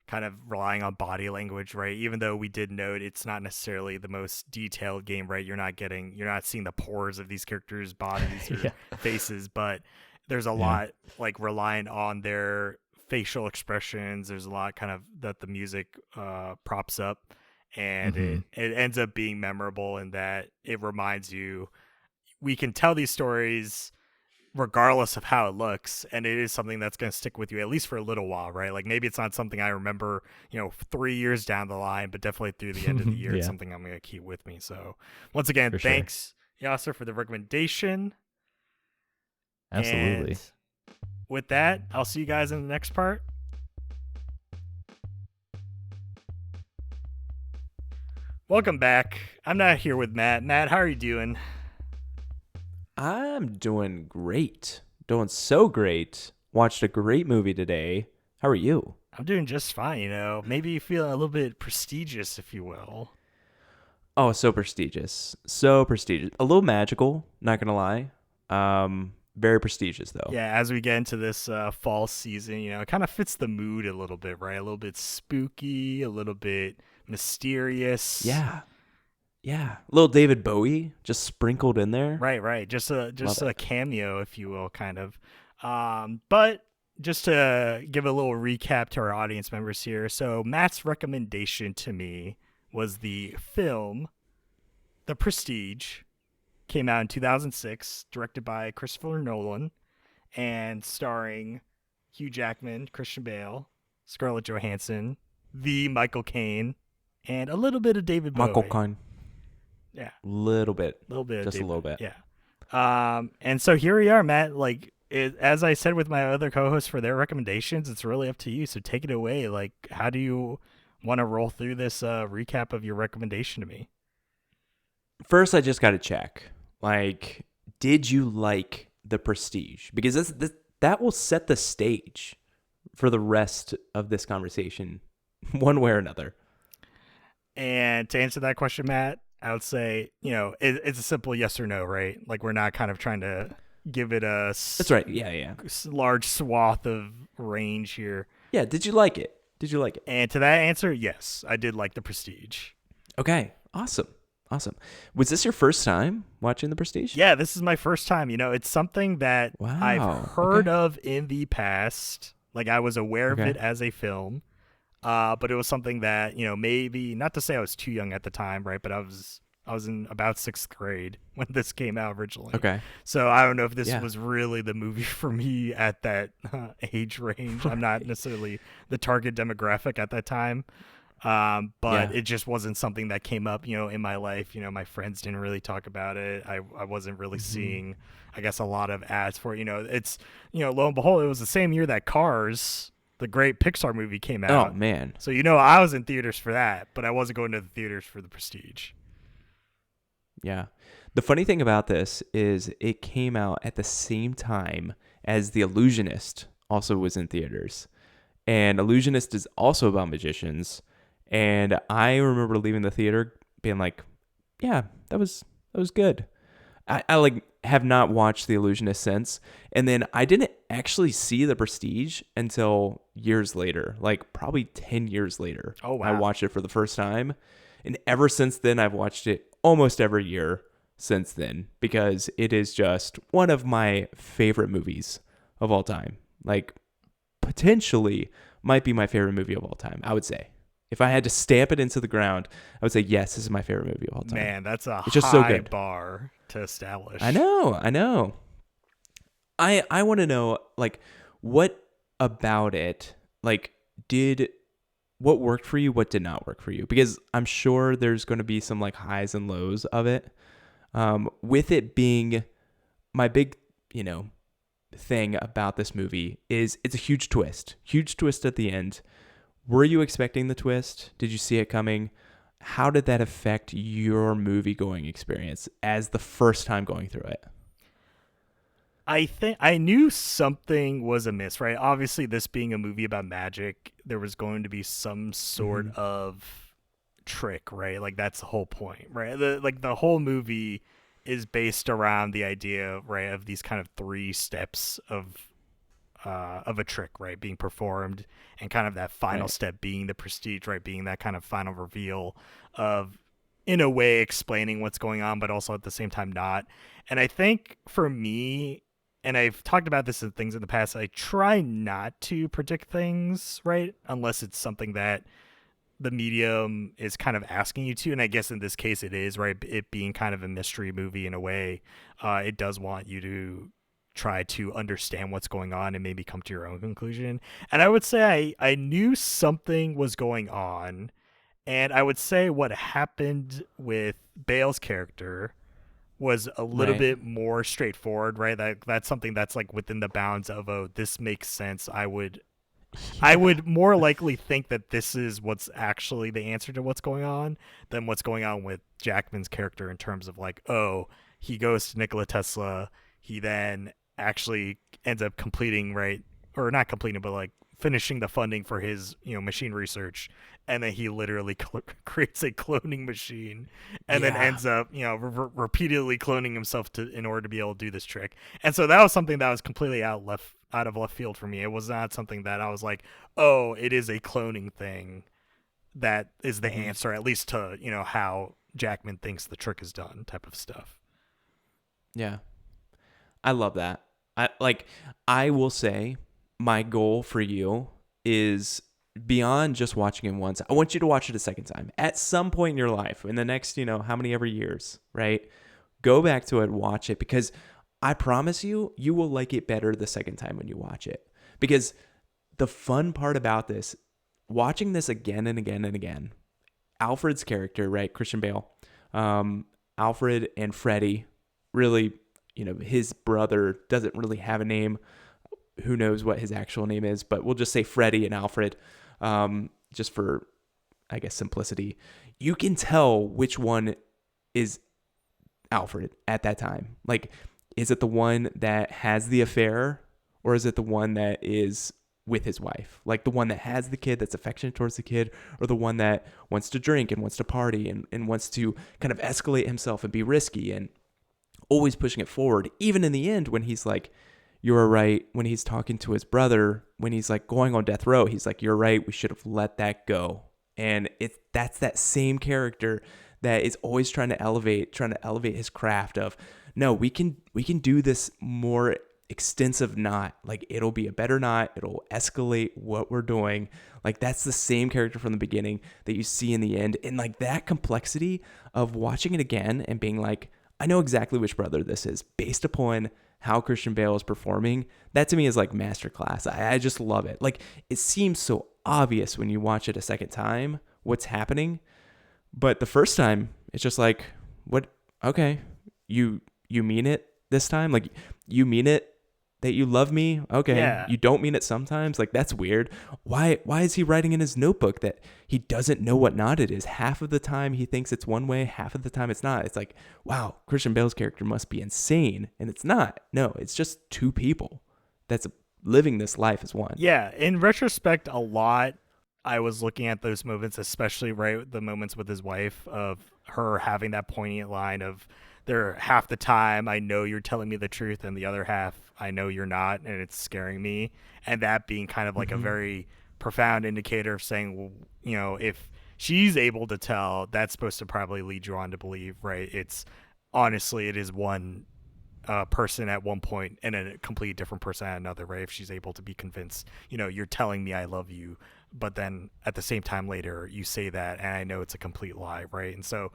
kind of relying on body language, right? Even though we did note it's not necessarily the most detailed game, right? You're not seeing the pores of these characters' bodies or Yeah. faces, but there's a lot like relying on their facial expressions. There's a lot kind of that the music props up, and it ends up being memorable in that it reminds you we can tell these stories regardless of how it looks, and it is something that's going to stick with you at least for a little while, right? Like maybe it's not something I remember 3 years down the line, but definitely through the end of the year it's something I'm going to keep with me. So once again, For thanks Yasser for the recommendation. Absolutely. And with that, I'll see you guys in the next part. Welcome back. I'm not here with Matt. Matt, how are you doing? I'm doing great. Doing so great. Watched a great movie today. How are you? I'm doing just fine, Maybe feeling a little bit prestigious, if you will. Oh, so prestigious. So prestigious. A little magical, not going to lie. Very prestigious, though. Yeah, as we get into this fall season, it kind of fits the mood a little bit, right? A little bit spooky, a little bit mysterious. Yeah. A little David Bowie just sprinkled in there. Right. Just a cameo, if you will, kind of. But just to give a little recap to our audience members here. So Matt's recommendation to me was the film The Prestige. Came out in 2006, directed by Christopher Nolan, and starring Hugh Jackman, Christian Bale, Scarlett Johansson, the Michael Caine, and a little bit of David Bowie. Michael Caine. Yeah. Little bit. Just a little bit. Yeah. And so here we are, Matt. Like, as I said with my other co-hosts for their recommendations, it's really up to you. So take it away. Like, how do you want to roll through this recap of your recommendation to me? First, I just got to check. Like, did you like The Prestige? Because that will set the stage for the rest of this conversation, one way or another. And to answer that question, Matt, I would say, it's a simple yes or no, right? Like, we're not kind of trying to give it a That's right. Yeah. large swath of range here. Yeah. Did you like it? And to that answer, yes, I did like The Prestige. Okay. Awesome. Was this your first time watching The Prestige? Yeah, this is my first time. It's something that I've heard of in the past. Like, I was aware of it as a film. But it was something that, maybe, not to say I was too young at the time, right? But I was in about 6th grade when this came out originally. Okay. So I don't know if this was really the movie for me at that age range. I'm not necessarily the target demographic at that time. But it just wasn't something that came up, in my life. My friends didn't really talk about it. I wasn't really seeing, I guess, a lot of ads for it. It's, lo and behold, it was the same year that Cars, the great Pixar movie, came out. Oh, man. So, I was in theaters for that, but I wasn't going to the theaters for The Prestige. Yeah. The funny thing about this is it came out at the same time as The Illusionist also was in theaters. And Illusionist is also about magicians. And I remember leaving the theater being like, yeah, that was good. I have not watched The Illusionist since. And then I didn't actually see The Prestige until years later, like probably 10 years later. Oh, wow. I watched it for the first time. And ever since then, I've watched it almost every year since then because it is just one of my favorite movies of all time. Like, potentially might be my favorite movie of all time, I would say. If I had to stamp it into the ground, I would say, yes, this is my favorite movie of all time. Man, that's a it's just so high good. bar to establish. I know. I want to know, like, what about it, like, what worked for you, what did not work for you? Because I'm sure there's going to be some, like, highs and lows of it. With it being my big, thing about this movie is it's a huge twist at the end. Were you expecting the twist? Did you see it coming? How did that affect your movie going experience as the first time going through it? I think I knew something was amiss, right? Obviously, this being a movie about magic, there was going to be some sort of trick, right? Like, that's the whole point, right? The whole movie is based around the idea, right, of these kind of 3 steps of of a trick, right, being performed, and kind of that final Right. step being the prestige, right, being that kind of final reveal of, in a way, explaining what's going on, but also at the same time not. And I think for me, and I've talked about this in things in the past, I try not to predict things, right, unless it's something that the medium is kind of asking you to. And I guess in this case it is, right, it being kind of a mystery movie in a way. It does want you to try to understand what's going on and maybe come to your own conclusion. And I would say I knew something was going on, and I would say what happened with Bale's character was a little Right. bit more straightforward, right? That's something that's like within the bounds of, oh, this makes sense. I would more likely think that this is what's actually the answer to what's going on than what's going on with Jackman's character, in terms of like, oh, he goes to Nikola Tesla, he then actually ends up completing, right, or not completing, but like finishing the funding for his, machine research, and then he literally creates a cloning machine, and then Yeah. ends up, repeatedly cloning himself in order to be able to do this trick. And so that was something that was completely out of left field for me. It was not something that I was like, oh, it is a cloning thing that is the Mhm. answer, at least to, how Jackman thinks the trick is done, type of stuff. Yeah. I love that. I will say my goal for you is beyond just watching it once. I want you to watch it a second time at some point in your life, in the next, how many ever years, right? Go back to it, watch it, because I promise you, you will like it better the second time when you watch it. Because the fun part about this, watching this again and again and again, Alfred's character, right? Christian Bale, Alfred and Freddie, really, his brother doesn't really have a name. Who knows what his actual name is, but we'll just say Freddie and Alfred, just for, I guess, simplicity. You can tell which one is Alfred at that time. Like, is it the one that has the affair, or is it the one that is with his wife? Like the one that has the kid, that's affectionate towards the kid, or the one that wants to drink and wants to party and wants to kind of escalate himself and be risky and always pushing it forward. Even in the end, when he's like, you're right, when he's talking to his brother, when he's like going on death row, he's like, you're right, we should have let that go. And that's that same character that is always trying to elevate his craft of, no, we can do this more extensive knot. Like, it'll be a better knot, it'll escalate what we're doing. Like, that's the same character from the beginning that you see in the end. And like that complexity of watching it again and being like, I know exactly which brother this is based upon how Christian Bale is performing. That to me is like masterclass. I just love it. Like, it seems so obvious when you watch it a second time what's happening, but the first time it's just like, what? Okay, you mean it this time? Like, you mean it that you love me? Okay, Yeah. you don't mean it sometimes? Like, that's weird. Why is he writing in his notebook that he doesn't know what knot it is? Half of the time he thinks it's one way, half of the time it's not. It's like, wow, Christian Bale's character must be insane. And it's not. No, it's just two people that's living this life as one. Yeah, in retrospect, a lot, I was looking at those moments, especially right the moments with his wife, of her having that poignant line of, there half the time I know you're telling me the truth, and the other half I know you're not, and it's scaring me. And that being kind of like a very profound indicator of saying, well, if she's able to tell, that's supposed to probably lead you on to believe, right? It's honestly, it is one person at one point and a completely different person at another, right? If she's able to be convinced, you're telling me I love you, but then at the same time later you say that and I know it's a complete lie, right? And so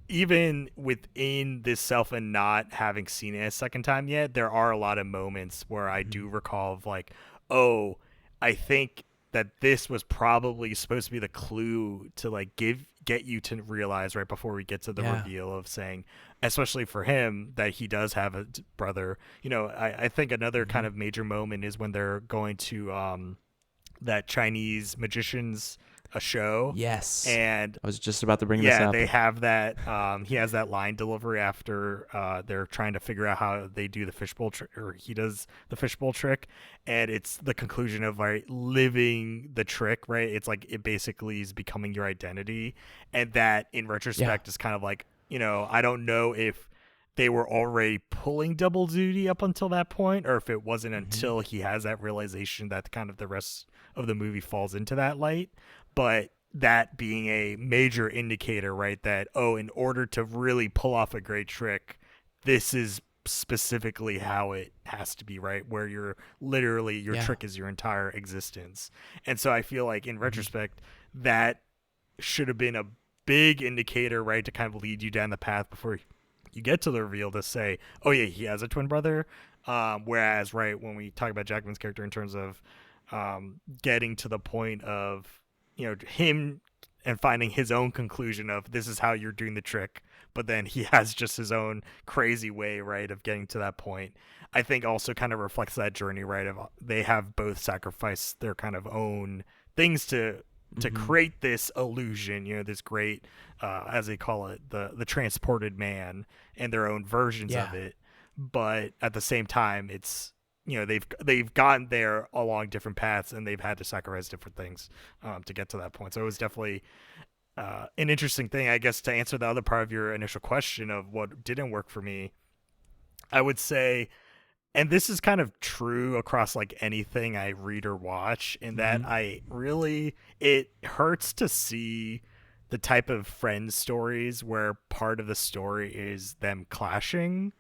even within this self and not having seen it a second time yet, there are a lot of moments where I do recall of like, oh, I think that this was probably supposed to be the clue to like get you to realize right before we get to the reveal of saying, especially for him, that he does have a brother. I think another kind of major moment is when they're going to that Chinese magician's a show. Yes. And I was just about to bring this up. they have that. He has that line delivery after they're trying to figure out how they do the fishbowl trick, or he does the fishbowl trick, and it's the conclusion of like living the trick, right? It's like it basically is becoming your identity, and that in retrospect is kind of like, I don't know if they were already pulling double duty up until that point, or if it wasn't until he has that realization that kind of the rest of the movie falls into that light. But that being a major indicator, right, that, oh, in order to really pull off a great trick, this is specifically how it has to be, right, where you're literally, your trick is your entire existence. And so I feel like in retrospect, that should have been a big indicator, right, to kind of lead you down the path before you get to the reveal to say, oh yeah, he has a twin brother. Whereas, right, when we talk about Jackman's character in terms of getting to the point of, you know, him and finding his own conclusion of this is how you're doing the trick, but then he has just his own crazy way, right, of getting to that point, I think also kind of reflects that journey, right, of they have both sacrificed their kind of own things to create this illusion, you know, this great, as they call it, the transported man, and their own versions of it. But at the same time, it's, you know, they've gotten there along different paths, and they've had to sacrifice different things to get to that point. So it was definitely an interesting thing, I guess, to answer the other part of your initial question of what didn't work for me. I would say, and this is kind of true across like anything I read or watch, in that it hurts to see the type of friend stories where part of the story is them clashing.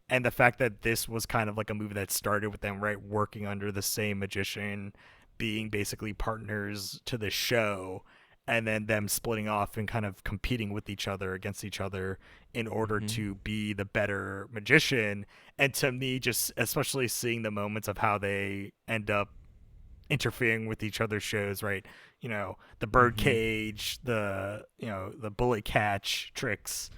And the fact that this was kind of like a movie that started with them, right, working under the same magician, being basically partners to the show, and then them splitting off and kind of competing with each other, against each other, in order to be the better magician. And to me, just especially seeing the moments of how they end up interfering with each other's shows, right? You know, the bird cage, the, you know, the bullet catch tricks.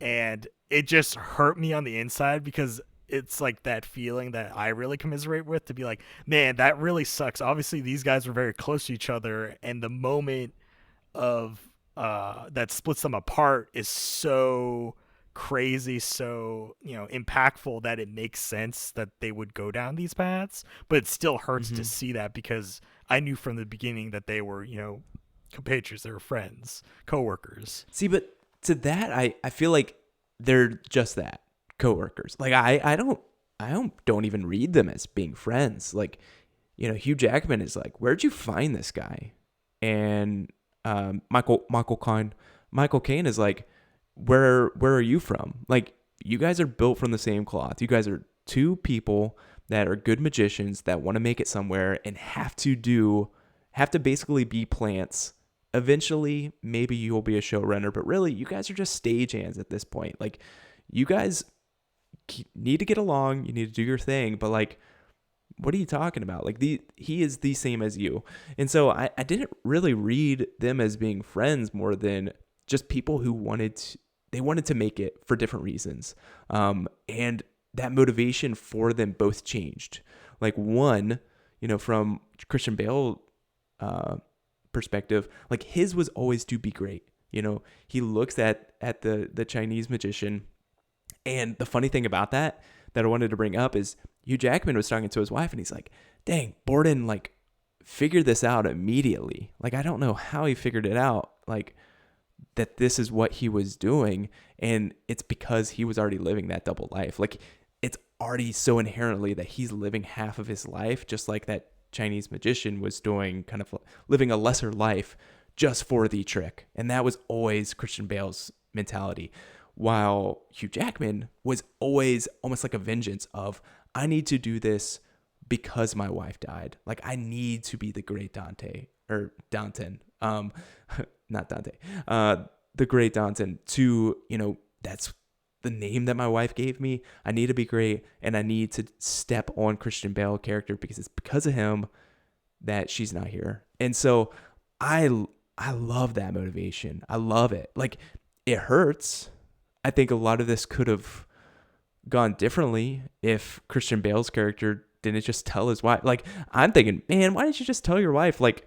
And it just hurt me on the inside, because it's like that feeling that I really commiserate with, to be like, man, that really sucks. Obviously, these guys were very close to each other, and the moment of that splits them apart is so crazy, so, you know, impactful, that it makes sense that they would go down these paths. But it still hurts to see that, because I knew from the beginning that they were, you know, compatriots, they were friends, co-workers. See, but to that, I feel like they're just that, co-workers. Like I don't even read them as being friends. Like, you know, Hugh Jackman is like, where'd you find this guy? And Michael Caine is like, where are you from? Like, you guys are built from the same cloth. You guys are two people that are good magicians that want to make it somewhere, and have to basically be plants. Eventually, maybe you'll be a showrunner, but really, you guys are just stagehands at this point. Like, you guys need to get along. You need to do your thing, but like, what are you talking about? Like, he is the same as you. And so I didn't really read them as being friends, more than just people who wanted to make it for different reasons. And that motivation for them both changed. Like, one, you know, from Christian Bale perspective, like, his was always to be great. You know, he looks at the Chinese magician, and the funny thing about that I wanted to bring up is Hugh Jackman was talking to his wife, and he's like, dang, Borden like figured this out immediately. Like, I don't know how he figured it out, like, that this is what he was doing, and it's because he was already living that double life. Like, it's already so inherently that he's living half of his life, just like that Chinese magician was doing, kind of living a lesser life just for the trick. And that was always Christian Bale's mentality, while Hugh Jackman was always almost like a vengeance of, I need to do this because my wife died. Like, I need to be the great Dante, or Danton, not Dante, the great Danton, to, you know, that's the name that my wife gave me. I need to be great, and I need to step on Christian Bale character, because it's because of him that she's not here. And so I love that motivation. I love it. Like, it hurts. I think a lot of this could have gone differently if Christian Bale's character didn't just tell his wife. Like, I'm thinking, man, why didn't you just tell your wife? Like,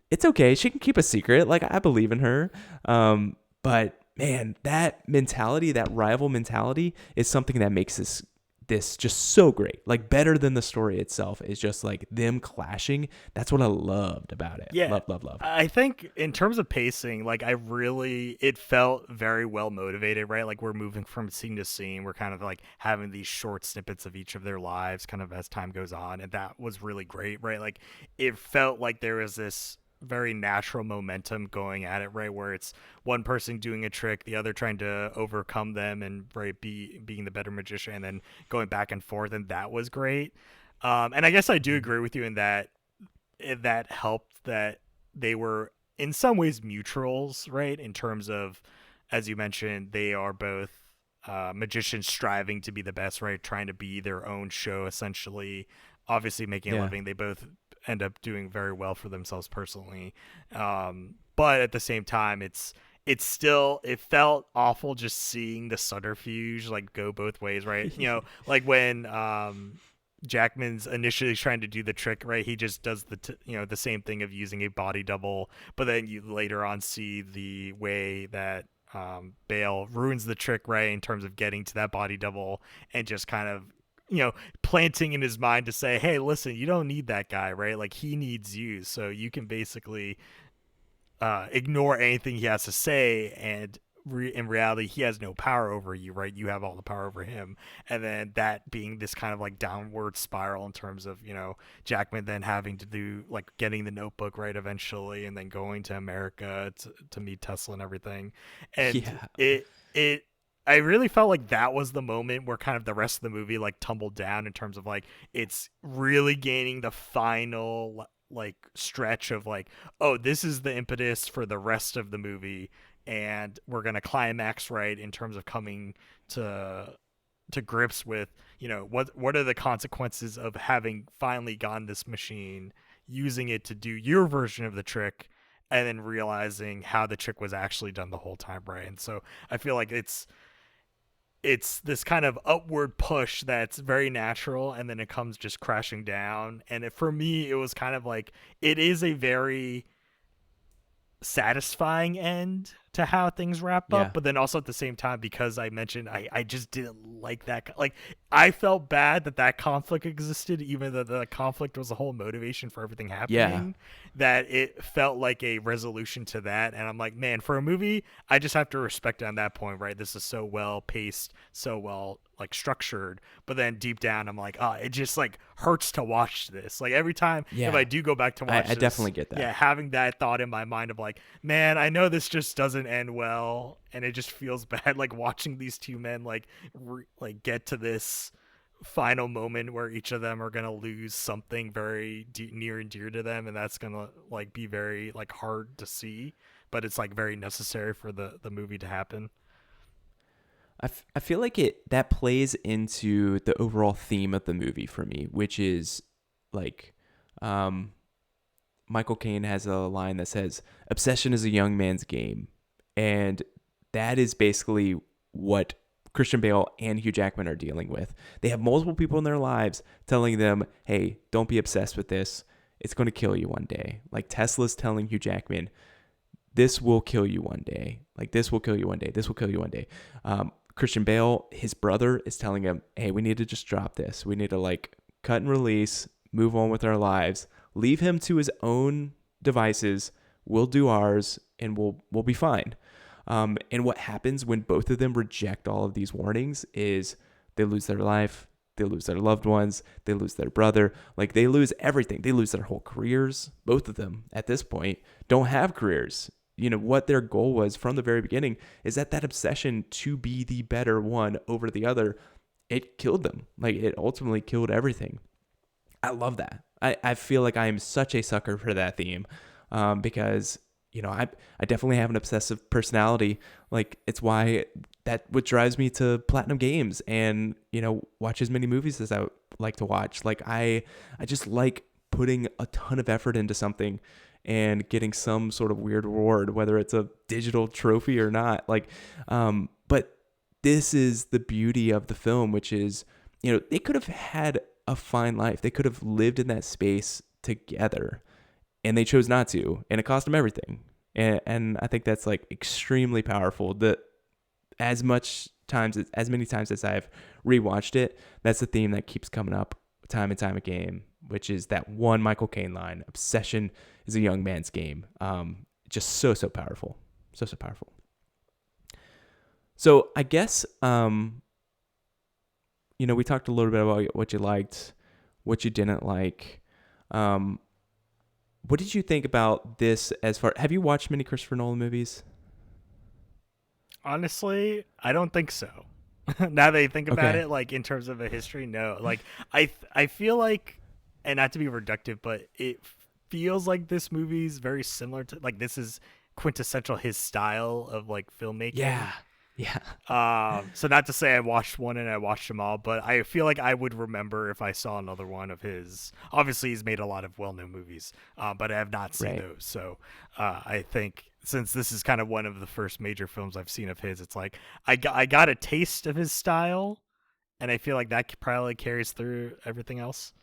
it's okay. She can keep a secret. Like, I believe in her. But man, that mentality, that rival mentality, is something that makes this just so great. Like better than the story itself is just like them clashing. That's what I loved about it. Yeah. Love. I think in terms of pacing, like it felt very well motivated, right? Like we're moving from scene to scene. We're kind of like having these short snippets of each of their lives kind of as time goes on. And that was really great, right? Like it felt like there was this very natural momentum going at it, right, where it's one person doing a trick, the other trying to overcome them and being the better magician, and then going back and forth, and that was great. And I guess I do agree with you in that helped that they were in some ways neutrals, right, in terms of, as you mentioned, they are both magicians striving to be the best, right, trying to be their own show essentially, obviously making a living. They both end up doing very well for themselves personally, but at the same time it felt awful just seeing the subterfuge like go both ways, right? Like when Jackman's initially trying to do the trick, right, he just does the same thing of using a body double, but then you later on see the way that Bale ruins the trick, right, in terms of getting to that body double and just kind of planting in his mind to say, hey, listen, you don't need that guy, right? Like he needs you. So you can basically ignore anything he has to say. And in reality, he has no power over you, right? You have all the power over him. And then that being this kind of like downward spiral in terms of, Jackman then having to do like getting the notebook right eventually, and then going to America to meet Tesla and everything. And I really felt like that was the moment where kind of the rest of the movie like tumbled down in terms of like it's really gaining the final like stretch of like, oh, this is the impetus for the rest of the movie, and we're gonna climax right in terms of coming to grips with what are the consequences of having finally gotten this machine, using it to do your version of the trick, and then realizing how the trick was actually done the whole time, right? And so I feel like it's this kind of upward push that's very natural, and then it comes just crashing down. And for me, it was kind of like, it is a very satisfying end to how things wrap up, but then also at the same time, because I mentioned I just didn't like that, like I felt bad that conflict existed, even though the conflict was the whole motivation for everything happening, that it felt like a resolution to that. And I'm like, man, for a movie, I just have to respect it on that point, right? This is so well paced, so well like structured, but then deep down I'm like, it just like hurts to watch this. Like every time if I do go back to watch I definitely get that. Yeah, having that thought in my mind of like, man, I know this just doesn't end well, and it just feels bad like watching these two men like get to this final moment where each of them are gonna lose something very near and dear to them, and that's gonna like be very like hard to see, but it's like very necessary for the movie to happen. I feel like that plays into the overall theme of the movie for me, which is like Michael Caine has a line that says, obsession is a young man's game. And that is basically what Christian Bale and Hugh Jackman are dealing with. They have multiple people in their lives telling them, hey, don't be obsessed with this. It's going to kill you one day. Like Tesla's telling Hugh Jackman, this will kill you one day. Like this will kill you one day. This will kill you one day. Christian Bale, his brother, is telling him, hey, we need to just drop this. We need to like cut and release, move on with our lives, leave him to his own devices. We'll do ours and we'll be fine. And what happens when both of them reject all of these warnings is they lose their life, they lose their loved ones, they lose their brother, like they lose everything. They lose their whole careers. Both of them at this point don't have careers. What their goal was from the very beginning is that obsession to be the better one over the other, it killed them. Like it ultimately killed everything. I love that. I feel like I am such a sucker for that theme because, I definitely have an obsessive personality. Like it's why what drives me to Platinum Games and, watch as many movies as I like to watch. Like I just like putting a ton of effort into something and getting some sort of weird reward, whether it's a digital trophy or not. Like, but this is the beauty of the film, which is, they could have had a fine life. They could have lived in that space together, and they chose not to, and it cost them everything. And I think that's like extremely powerful. That as much as many times as I've rewatched it, that's the theme that keeps coming up time and time again, which is that one Michael Caine line: "Obsession is a young man's game." Just so powerful, so powerful. So I guess we talked a little bit about what you liked, what you didn't like. What did you think about this? Have you watched many Christopher Nolan movies? Honestly, I don't think so. Now that I think about Okay. it, like in terms of a history, no. Like I feel like, and not to be reductive, but it feels like this movie's very similar to, like, this is quintessential his style of like filmmaking. Yeah. So not to say I watched one and I watched them all, but I feel like I would remember if I saw another one of his. Obviously, he's made a lot of well-known movies, but I have not seen Right. those. So I think since this is kind of one of the first major films I've seen of his, it's like I got a taste of his style, and I feel like that probably carries through everything else.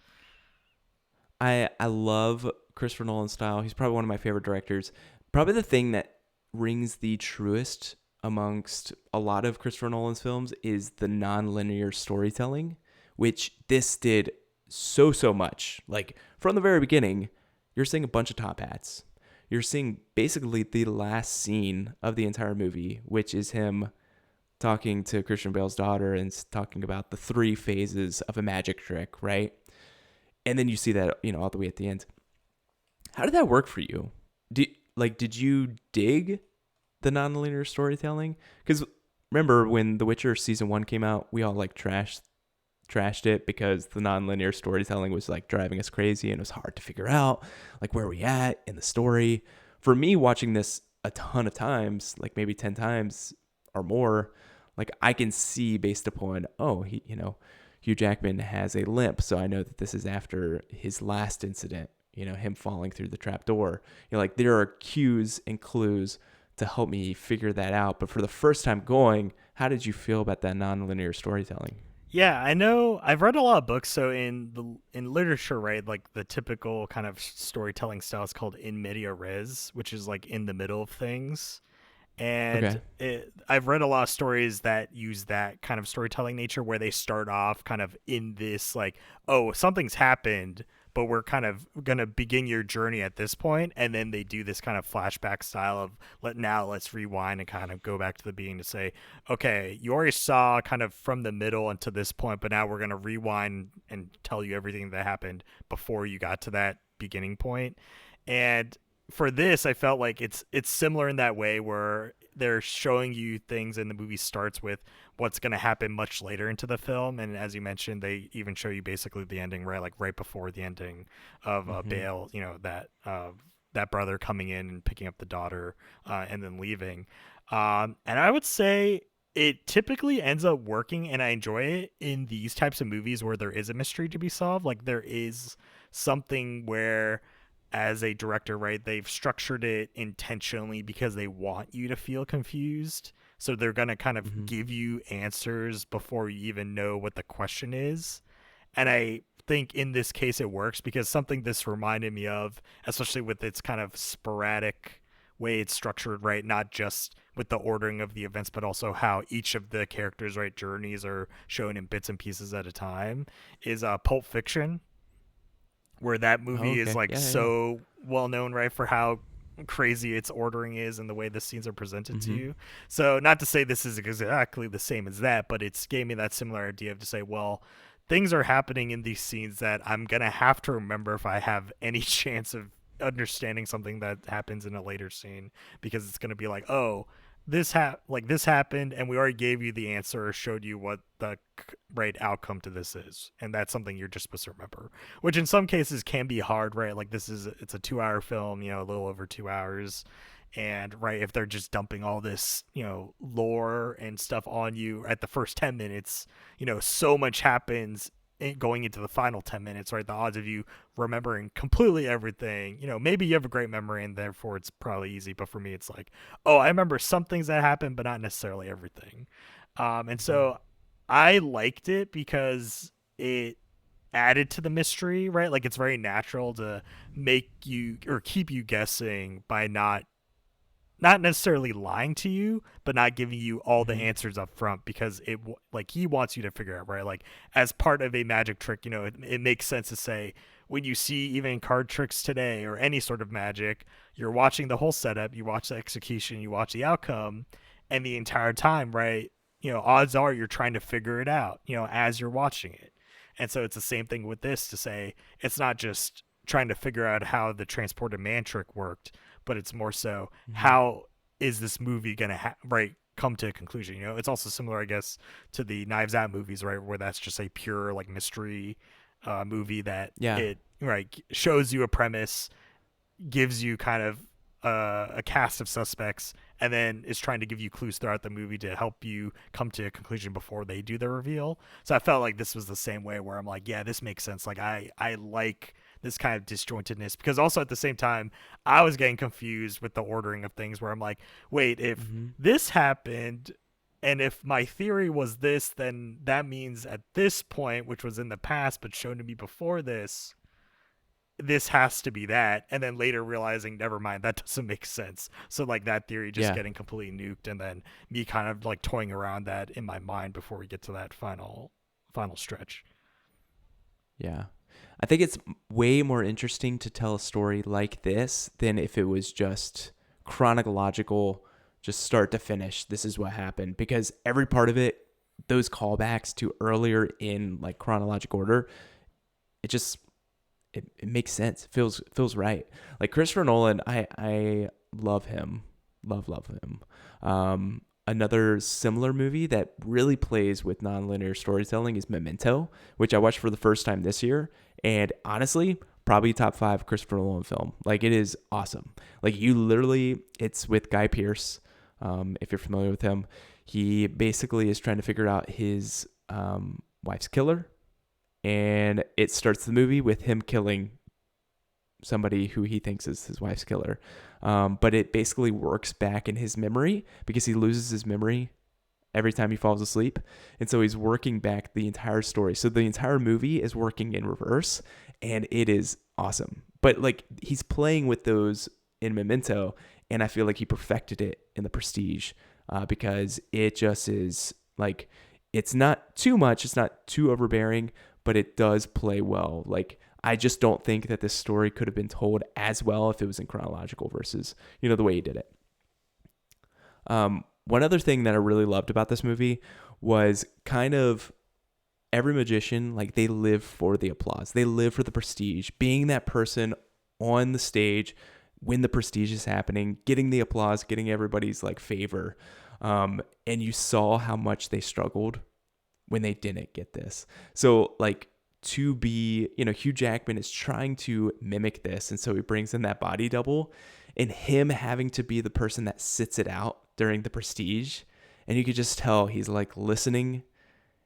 I love Christopher Nolan's style. He's probably one of my favorite directors. Probably the thing that rings the truest amongst a lot of Christopher Nolan's films is the non-linear storytelling, which this did so much. Like from the very beginning, you're seeing a bunch of top hats. You're seeing basically the last scene of the entire movie, which is him talking to Christian Bale's daughter and talking about the 3 phases of a magic trick, right? And then you see that, all the way at the end. How did that work for you? Did you dig the nonlinear storytelling? Because remember when The Witcher season 1 came out, we all like trashed it because the nonlinear storytelling was like driving us crazy and it was hard to figure out like where we at in the story. For me, watching this a ton of times, like maybe 10 times or more, like I can see based upon, Hugh Jackman has a limp, so I know that this is after his last incident, him falling through the trap door. Like there are cues and clues to help me figure that out. But for the first time going, how did you feel about that nonlinear storytelling? Yeah, I know. I've read a lot of books. So in literature, right, like the typical kind of storytelling style is called in media res, which is like in the middle of things. And I've read a lot of stories that use that kind of storytelling nature where they start off kind of in this like, oh, something's happened, but we're kind of going to begin your journey at this point. And then they do this kind of flashback style of let's rewind and kind of go back to the beginning to say, okay, you already saw kind of from the middle until this point, but now we're going to rewind and tell you everything that happened before you got to that beginning point. And for this, I felt like it's similar in that way where they're showing you things and the movie starts with what's going to happen much later into the film. And as you mentioned, they even show you basically the ending, right? Like right before the ending of Bale, that brother coming in and picking up the daughter and then leaving. And I would say it typically ends up working, and I enjoy it in these types of movies where there is a mystery to be solved. Like there is something where, as a director, right, they've structured it intentionally because they want you to feel confused. So they're going to kind of give you answers before you even know what the question is. And I think in this case it works because something this reminded me of, especially with its kind of sporadic way it's structured, right, not just with the ordering of the events, but also how each of the characters, right, journeys are shown in bits and pieces at a time, is Pulp Fiction, where that movie is like so well known, right, for how crazy its ordering is and the way the scenes are presented to you. So not to say this is exactly the same as that, but it's gave me that similar idea of to say, well, things are happening in these scenes that I'm gonna have to remember if I have any chance of understanding something that happens in a later scene, because it's gonna be like, oh, this happened and we already gave you the answer or showed you what the right outcome to this is, and that's something you're just supposed to remember, which in some cases can be hard, right? Like it's a 2-hour film, a little over 2 hours, and right, if they're just dumping all this lore and stuff on you at the first 10 minutes, so much happens going into the final 10 minutes, right? The odds of you remembering completely everything, maybe you have a great memory and therefore it's probably easy, but for me it's like, oh, I remember some things that happened but not necessarily everything. And so I liked it because it added to the mystery, right? Like it's very natural to make you or keep you guessing by not not necessarily lying to you, but not giving you all the answers up front, because like he wants you to figure out, right? Like as part of a magic trick, it makes sense to say, when you see even card tricks today or any sort of magic, you're watching the whole setup, you watch the execution, you watch the outcome, and the entire time, right? Odds are you're trying to figure it out, as you're watching it. And so it's the same thing with this, to say it's not just trying to figure out how the transported man trick worked, but it's more so how is this movie going to come to a conclusion. It's also similar, I guess, to the Knives Out movies, right, where that's just a pure like mystery movie that it shows you a premise, gives you kind of a cast of suspects, and then is trying to give you clues throughout the movie to help you come to a conclusion before they do the reveal. So I felt like this was the same way, where I'm like, yeah, this makes sense. Like I like this kind of disjointedness, because also at the same time I was getting confused with the ordering of things, where I'm like, wait, if this happened and if my theory was this, then that means at this point, which was in the past but shown to me before this has to be that. And then later realizing, never mind, that doesn't make sense. So like that theory just getting completely nuked, and then me kind of like toying around that in my mind before we get to that final stretch. Yeah. I think it's way more interesting to tell a story like this than if it was just chronological, just start to finish. This is what happened, because every part of it, those callbacks to earlier in like chronological order, it makes sense. It feels right. Like Christopher Nolan, I love him. Love him. Another similar movie that really plays with nonlinear storytelling is Memento, which I watched for the first time this year. And honestly, probably top 5 Christopher Nolan film. Like, it is awesome. Like, it's with Guy Pearce. If you're familiar with him, he basically is trying to figure out his wife's killer. And it starts the movie with him killing somebody who he thinks is his wife's killer. But it basically works back in his memory, because he loses his memory every time he falls asleep. And so he's working back the entire story. So the entire movie is working in reverse, and it is awesome. But like, he's playing with those in Memento, and I feel like he perfected it in The Prestige, because it just is like, it's not too much, it's not too overbearing, but it does play well. Like, I just don't think that this story could have been told as well if it was in chronological versus, the way he did it. One other thing that I really loved about this movie was kind of every magician, like, they live for the applause. They live for the prestige, being that person on the stage when the prestige is happening, getting the applause, getting everybody's like favor. And you saw how much they struggled when they didn't get this. So like, to be, Hugh Jackman is trying to mimic this. And so he brings in that body double, and him having to be the person that sits it out during the prestige. And you could just tell he's like listening,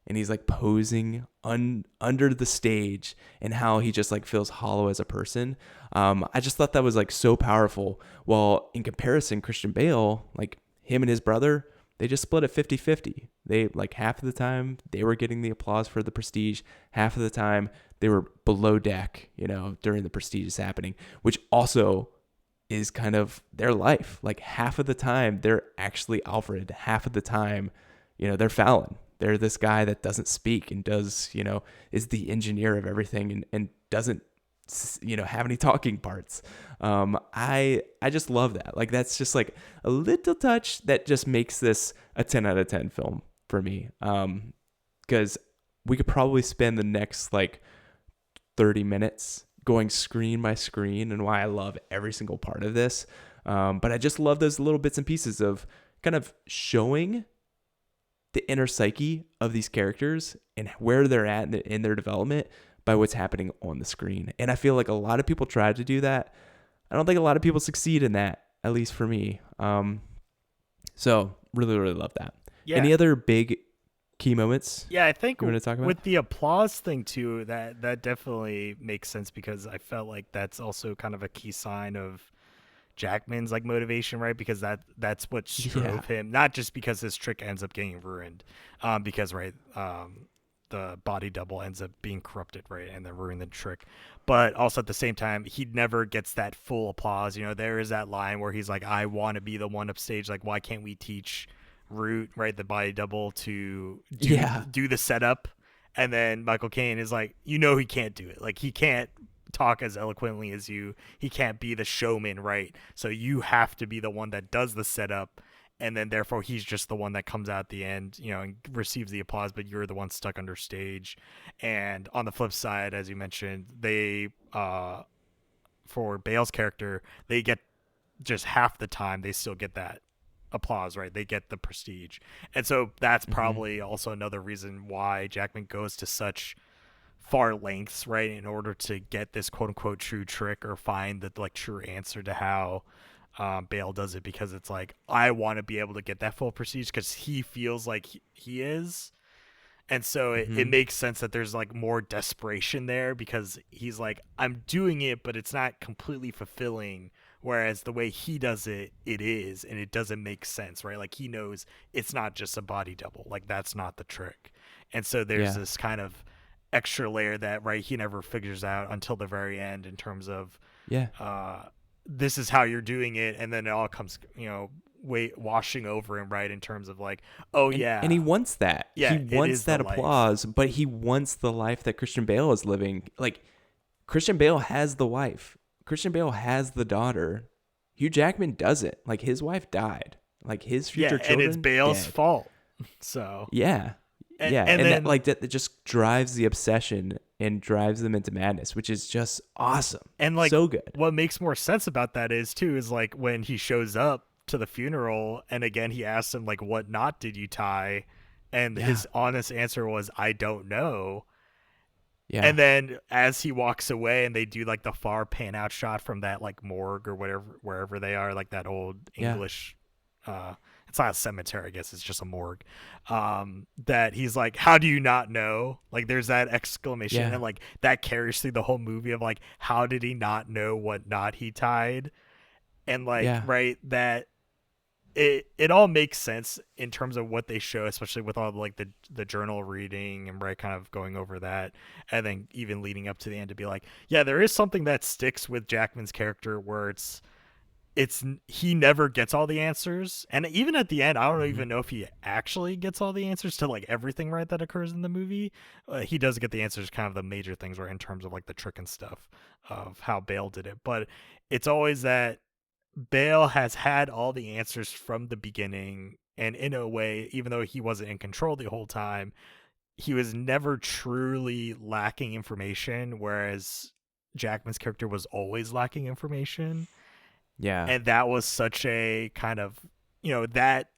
and he's like posing under the stage, and how he just like feels hollow as a person. I just thought that was like so powerful. While in comparison, Christian Bale, like him and his brother, they just split it 50-50. They like, half of the time they were getting the applause for the prestige, half of the time they were below deck, during the prestige is happening, which also is kind of their life. Like, half of the time they're actually Alfred, half of the time, they're Fallon. They're this guy that doesn't speak and does, is the engineer of everything, and doesn't, have any talking parts. I just love that. Like, that's just like a little touch that just makes this a 10 out of 10 film for me. Because we could probably spend the next like 30 minutes going screen by screen and why I love every single part of this. But I just love those little bits and pieces of kind of showing the inner psyche of these characters and where they're at in their development by what's happening on the screen. And I feel like a lot of people try to do that. I don't think a lot of people succeed in that, at least for me. So really, really love that. Yeah. Any other big key moments? Yeah, I think you want to talk about? With the applause thing too, that definitely makes sense, because I felt like that's also kind of a key sign of Jackman's like motivation, right? Because that's what drove him, not just because his trick ends up getting ruined, because the body double ends up being corrupted, right, and then ruin the trick. But also at the same time, he never gets that full applause. You know, there is that line where he's like, I want to be the one upstage. Like, why can't we teach Root, right, the body double, to do the setup? And then Michael Caine is like, you know, he can't do it. Like, he can't talk as eloquently as you. He can't be the showman, right? So you have to be the one that does the setup. And then therefore he's just the one that comes out at the end, you know, and receives the applause, but you're the one stuck under stage. And on the flip side, as you mentioned, they for Bale's character, they get just half the time they still get that applause, right? They get the prestige. And so that's probably also another reason why Jackman goes to such far lengths, right, in order to get this quote unquote true trick or find the like true answer to how Bale does it, because it's like, I want to be able to get that full prestige because he feels like he is. And so it makes sense that there's like more desperation there, because he's like, I'm doing it, but it's not completely fulfilling. Whereas the way he does it, it is, and it doesn't make sense, right? Like, he knows it's not just a body double. Like, that's not the trick. And so there's this kind of extra layer that, right, he never figures out until the very end in terms of, this is how you're doing it, and then it all comes, you know, washing over him, right, in terms of like, and he wants that. Yeah, he wants that applause, but he wants the life that Christian Bale is living. Like, Christian Bale has the wife. Christian Bale has the daughter. Hugh Jackman doesn't. Like, his wife died. Like, his future children, and it's Bale's dead. fault. So and then, that, like, that just drives the obsession and drives them into madness, which is just awesome. And like, so good. What makes more sense about that is like when he shows up to the funeral, and again he asks him like, what knot did you tie? And his honest answer was, I don't know. Yeah. And then as he walks away and they do like the far pan out shot from that like morgue or whatever, wherever they are, like that old English it's not a cemetery, I guess it's just a morgue, that he's like, how do you not know? Like, there's that exclamation, and like that carries through the whole movie of like, how did he not know what knot he tied? And like, right, that it all makes sense in terms of what they show, especially with all like the journal reading and right, kind of going over that, and then even leading up to the end to be like, yeah, there is something that sticks with Jackman's character where it's he never gets all the answers. And even at the end, I don't even know if he actually gets all the answers to like everything, right, that occurs in the movie. He does get the answers, kind of the major things, right, in terms of like the trick and stuff of how Bale did it. But it's always that Bale has had all the answers from the beginning, and in a way, even though he wasn't in control the whole time, he was never truly lacking information, whereas Jackman's character was always lacking information. Yeah. And that was such a kind of, you know, that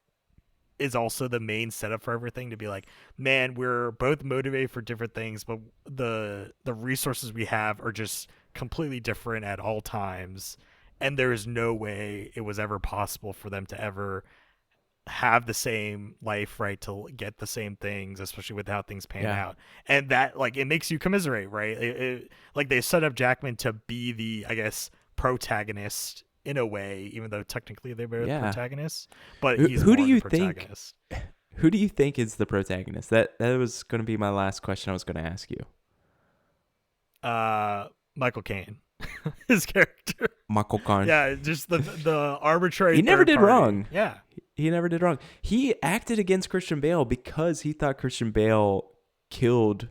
is also the main setup for everything, to be like, man, we're both motivated for different things, but the resources we have are just completely different at all times. And there is no way it was ever possible for them to ever have the same life, right, to get the same things, especially with how things pan out. And that, like, it makes you commiserate, right? Like, they set up Jackman to be the, I guess, protagonist in a way, even though technically they're both protagonists. But he's who more do you the protagonist. Who do you think is the protagonist? That was going to be my last question I was going to ask you. Michael Caine. His character. Michael Caine. Yeah, just the arbitrary. He never did party. wrong. Yeah. He never did wrong. He acted against Christian Bale because he thought Christian Bale killed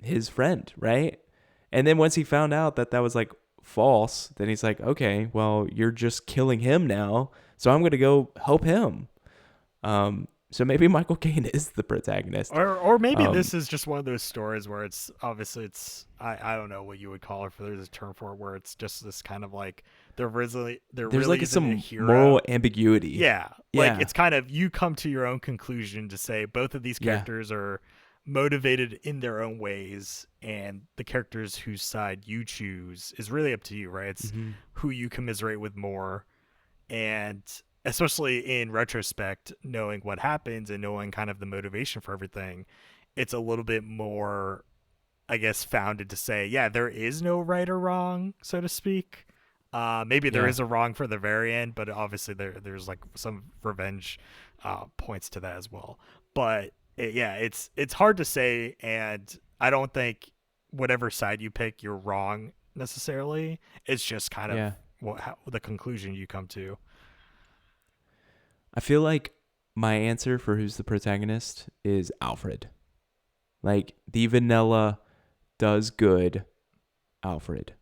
his friend, right? And then once he found out that was like false, then he's like, okay, well, you're just killing him now, so I'm going to go help him. So maybe Michael Caine is the protagonist. Or maybe this is just one of those stories where it's obviously I don't know what you would call it, for there's a term for it, where it's just this kind of like there's really like some a hero. Moral ambiguity. Yeah. Like it's kind of, you come to your own conclusion to say both of these characters are motivated in their own ways, and the characters whose side you choose is really up to you, right? It's who you commiserate with more. And especially in retrospect, knowing what happens and knowing kind of the motivation for everything, it's a little bit more, I guess, founded to say, yeah, there is no right or wrong, so to speak. Maybe there is a wrong for the very end, but obviously there's like some revenge points to that as well. But it's hard to say, and I don't think whatever side you pick, you're wrong necessarily. It's just kind of the conclusion you come to. I feel like my answer for who's the protagonist is Alfred. Like the vanilla does good Alfred.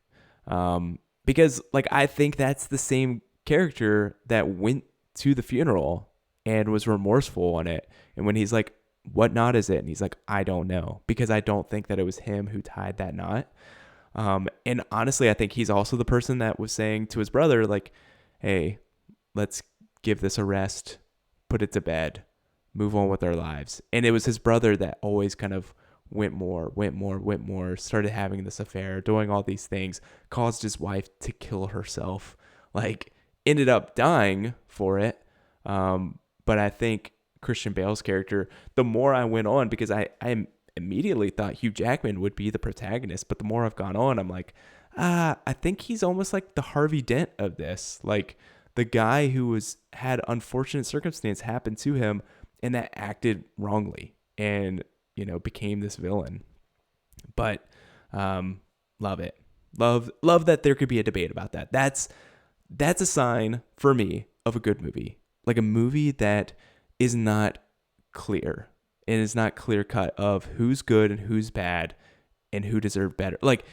Because like I think that's the same character that went to the funeral and was remorseful on it. And when he's like, what knot is it? And he's like, I don't know, because I don't think that it was him who tied that knot. And honestly, I think he's also the person that was saying to his brother, like, hey, let's give this a rest, put it to bed, move on with our lives. And it was his brother that always kind of went more, started having this affair, doing all these things, caused his wife to kill herself, like ended up dying for it. But I think Christian Bale's character, the more I went on, because I immediately thought Hugh Jackman would be the protagonist, but the more I've gone on, I'm like, I think he's almost like the Harvey Dent of this, like the guy who had unfortunate circumstance happen to him and that acted wrongly and, became this villain. But love it. Love that there could be a debate about that. That's a sign for me of a good movie. Like a movie that is not clear and is not clear cut of who's good and who's bad and who deserved better. Like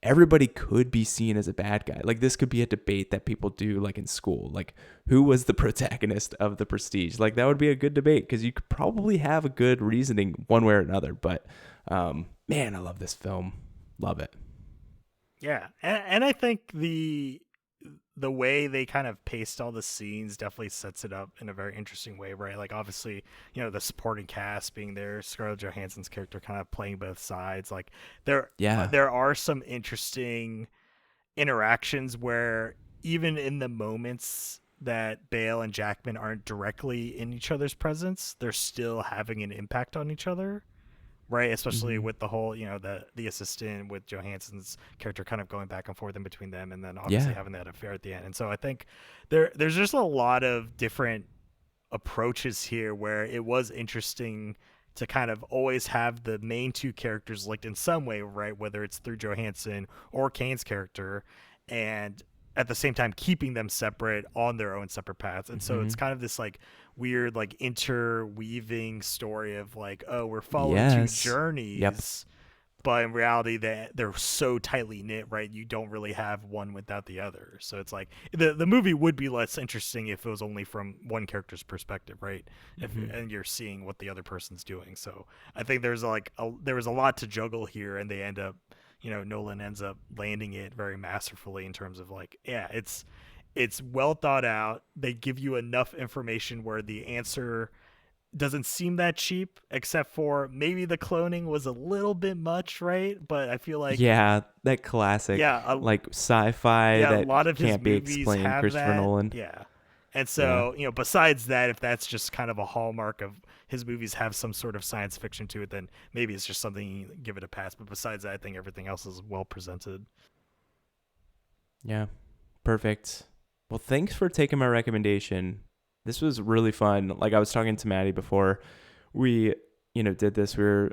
everybody could be seen as a bad guy. Like this could be a debate that people do like in school. Like who was the protagonist of The Prestige? Like that would be a good debate because you could probably have a good reasoning one way or another. But man, I love this film. Love it. Yeah. And I think the way they kind of paced all the scenes definitely sets it up in a very interesting way, right? Like obviously, the supporting cast being there, Scarlett Johansson's character kind of playing both sides. Like there are some interesting interactions where even in the moments that Bale and Jackman aren't directly in each other's presence, they're still having an impact on each other. Right, especially with the whole, the assistant with Johansson's character kind of going back and forth in between them, and then obviously having that affair at the end. And so I think there's just a lot of different approaches here where it was interesting to kind of always have the main two characters linked in some way, right? Whether it's through Johansson or Kane's character, and at the same time keeping them separate on their own separate paths. And so it's kind of this like weird like interweaving story of like, oh, we're following two journeys, but in reality they're so tightly knit, right? You don't really have one without the other. So it's like the movie would be less interesting if it was only from one character's perspective, right? And you're seeing what the other person's doing. So I think there was a lot to juggle here, and they end up, Nolan ends up landing it very masterfully in terms of like, it's well thought out. They give you enough information where the answer doesn't seem that cheap, except for maybe the cloning was a little bit much, right? But I feel like that classic, like sci-fi that a lot of can't be explained. Christopher Nolan, and so besides that, if that's just kind of a hallmark of his movies have some sort of science fiction to it, then maybe it's just something you give it a pass. But besides that, I think everything else is well presented. Yeah, perfect. Well, thanks for taking my recommendation. This was really fun. Like I was talking to Maddie before we, did this. We were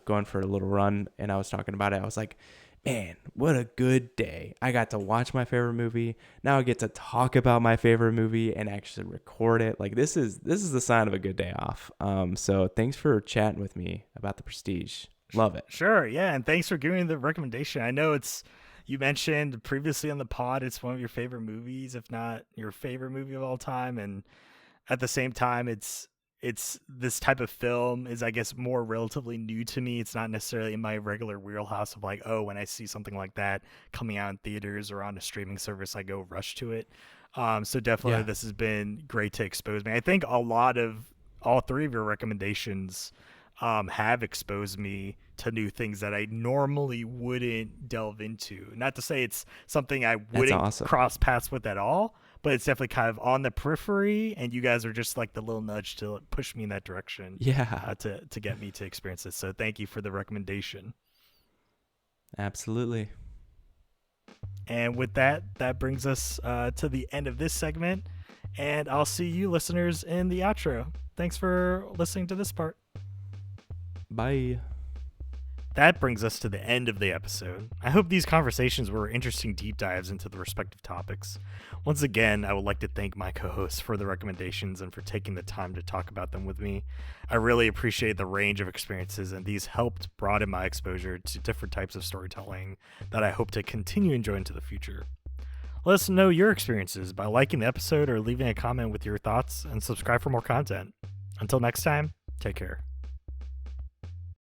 going for a little run, and I was talking about it. I was like, man, what a good day. I got to watch my favorite movie. Now I get to talk about my favorite movie and actually record it. Like this is the sign of a good day off. So thanks for chatting with me about The Prestige. Love it. Sure. Yeah. And thanks for giving me the recommendation. I know you mentioned previously on the pod, it's one of your favorite movies, if not your favorite movie of all time. And at the same time, it's this type of film is, I guess, more relatively new to me. It's not necessarily in my regular wheelhouse of like, oh, when I see something like that coming out in theaters or on a streaming service, I go rush to it. So definitely this has been great to expose me. I think all three of your recommendations have exposed me to new things that I normally wouldn't delve into. Not to say it's something I wouldn't cross paths with at all, but it's definitely kind of on the periphery, and you guys are just like the little nudge to push me in that direction. To get me to experience this. So thank you for the recommendation. Absolutely. And with that brings us to the end of this segment, and I'll see you listeners in the outro. Thanks for listening to this part. Bye. That brings us to the end of the episode. I hope these conversations were interesting deep dives into the respective topics. Once again, I would like to thank my co-hosts for the recommendations and for taking the time to talk about them with me. I really appreciate the range of experiences, and these helped broaden my exposure to different types of storytelling that I hope to continue enjoying into the future. Let us know your experiences by liking the episode or leaving a comment with your thoughts, and subscribe for more content. Until next time, take care.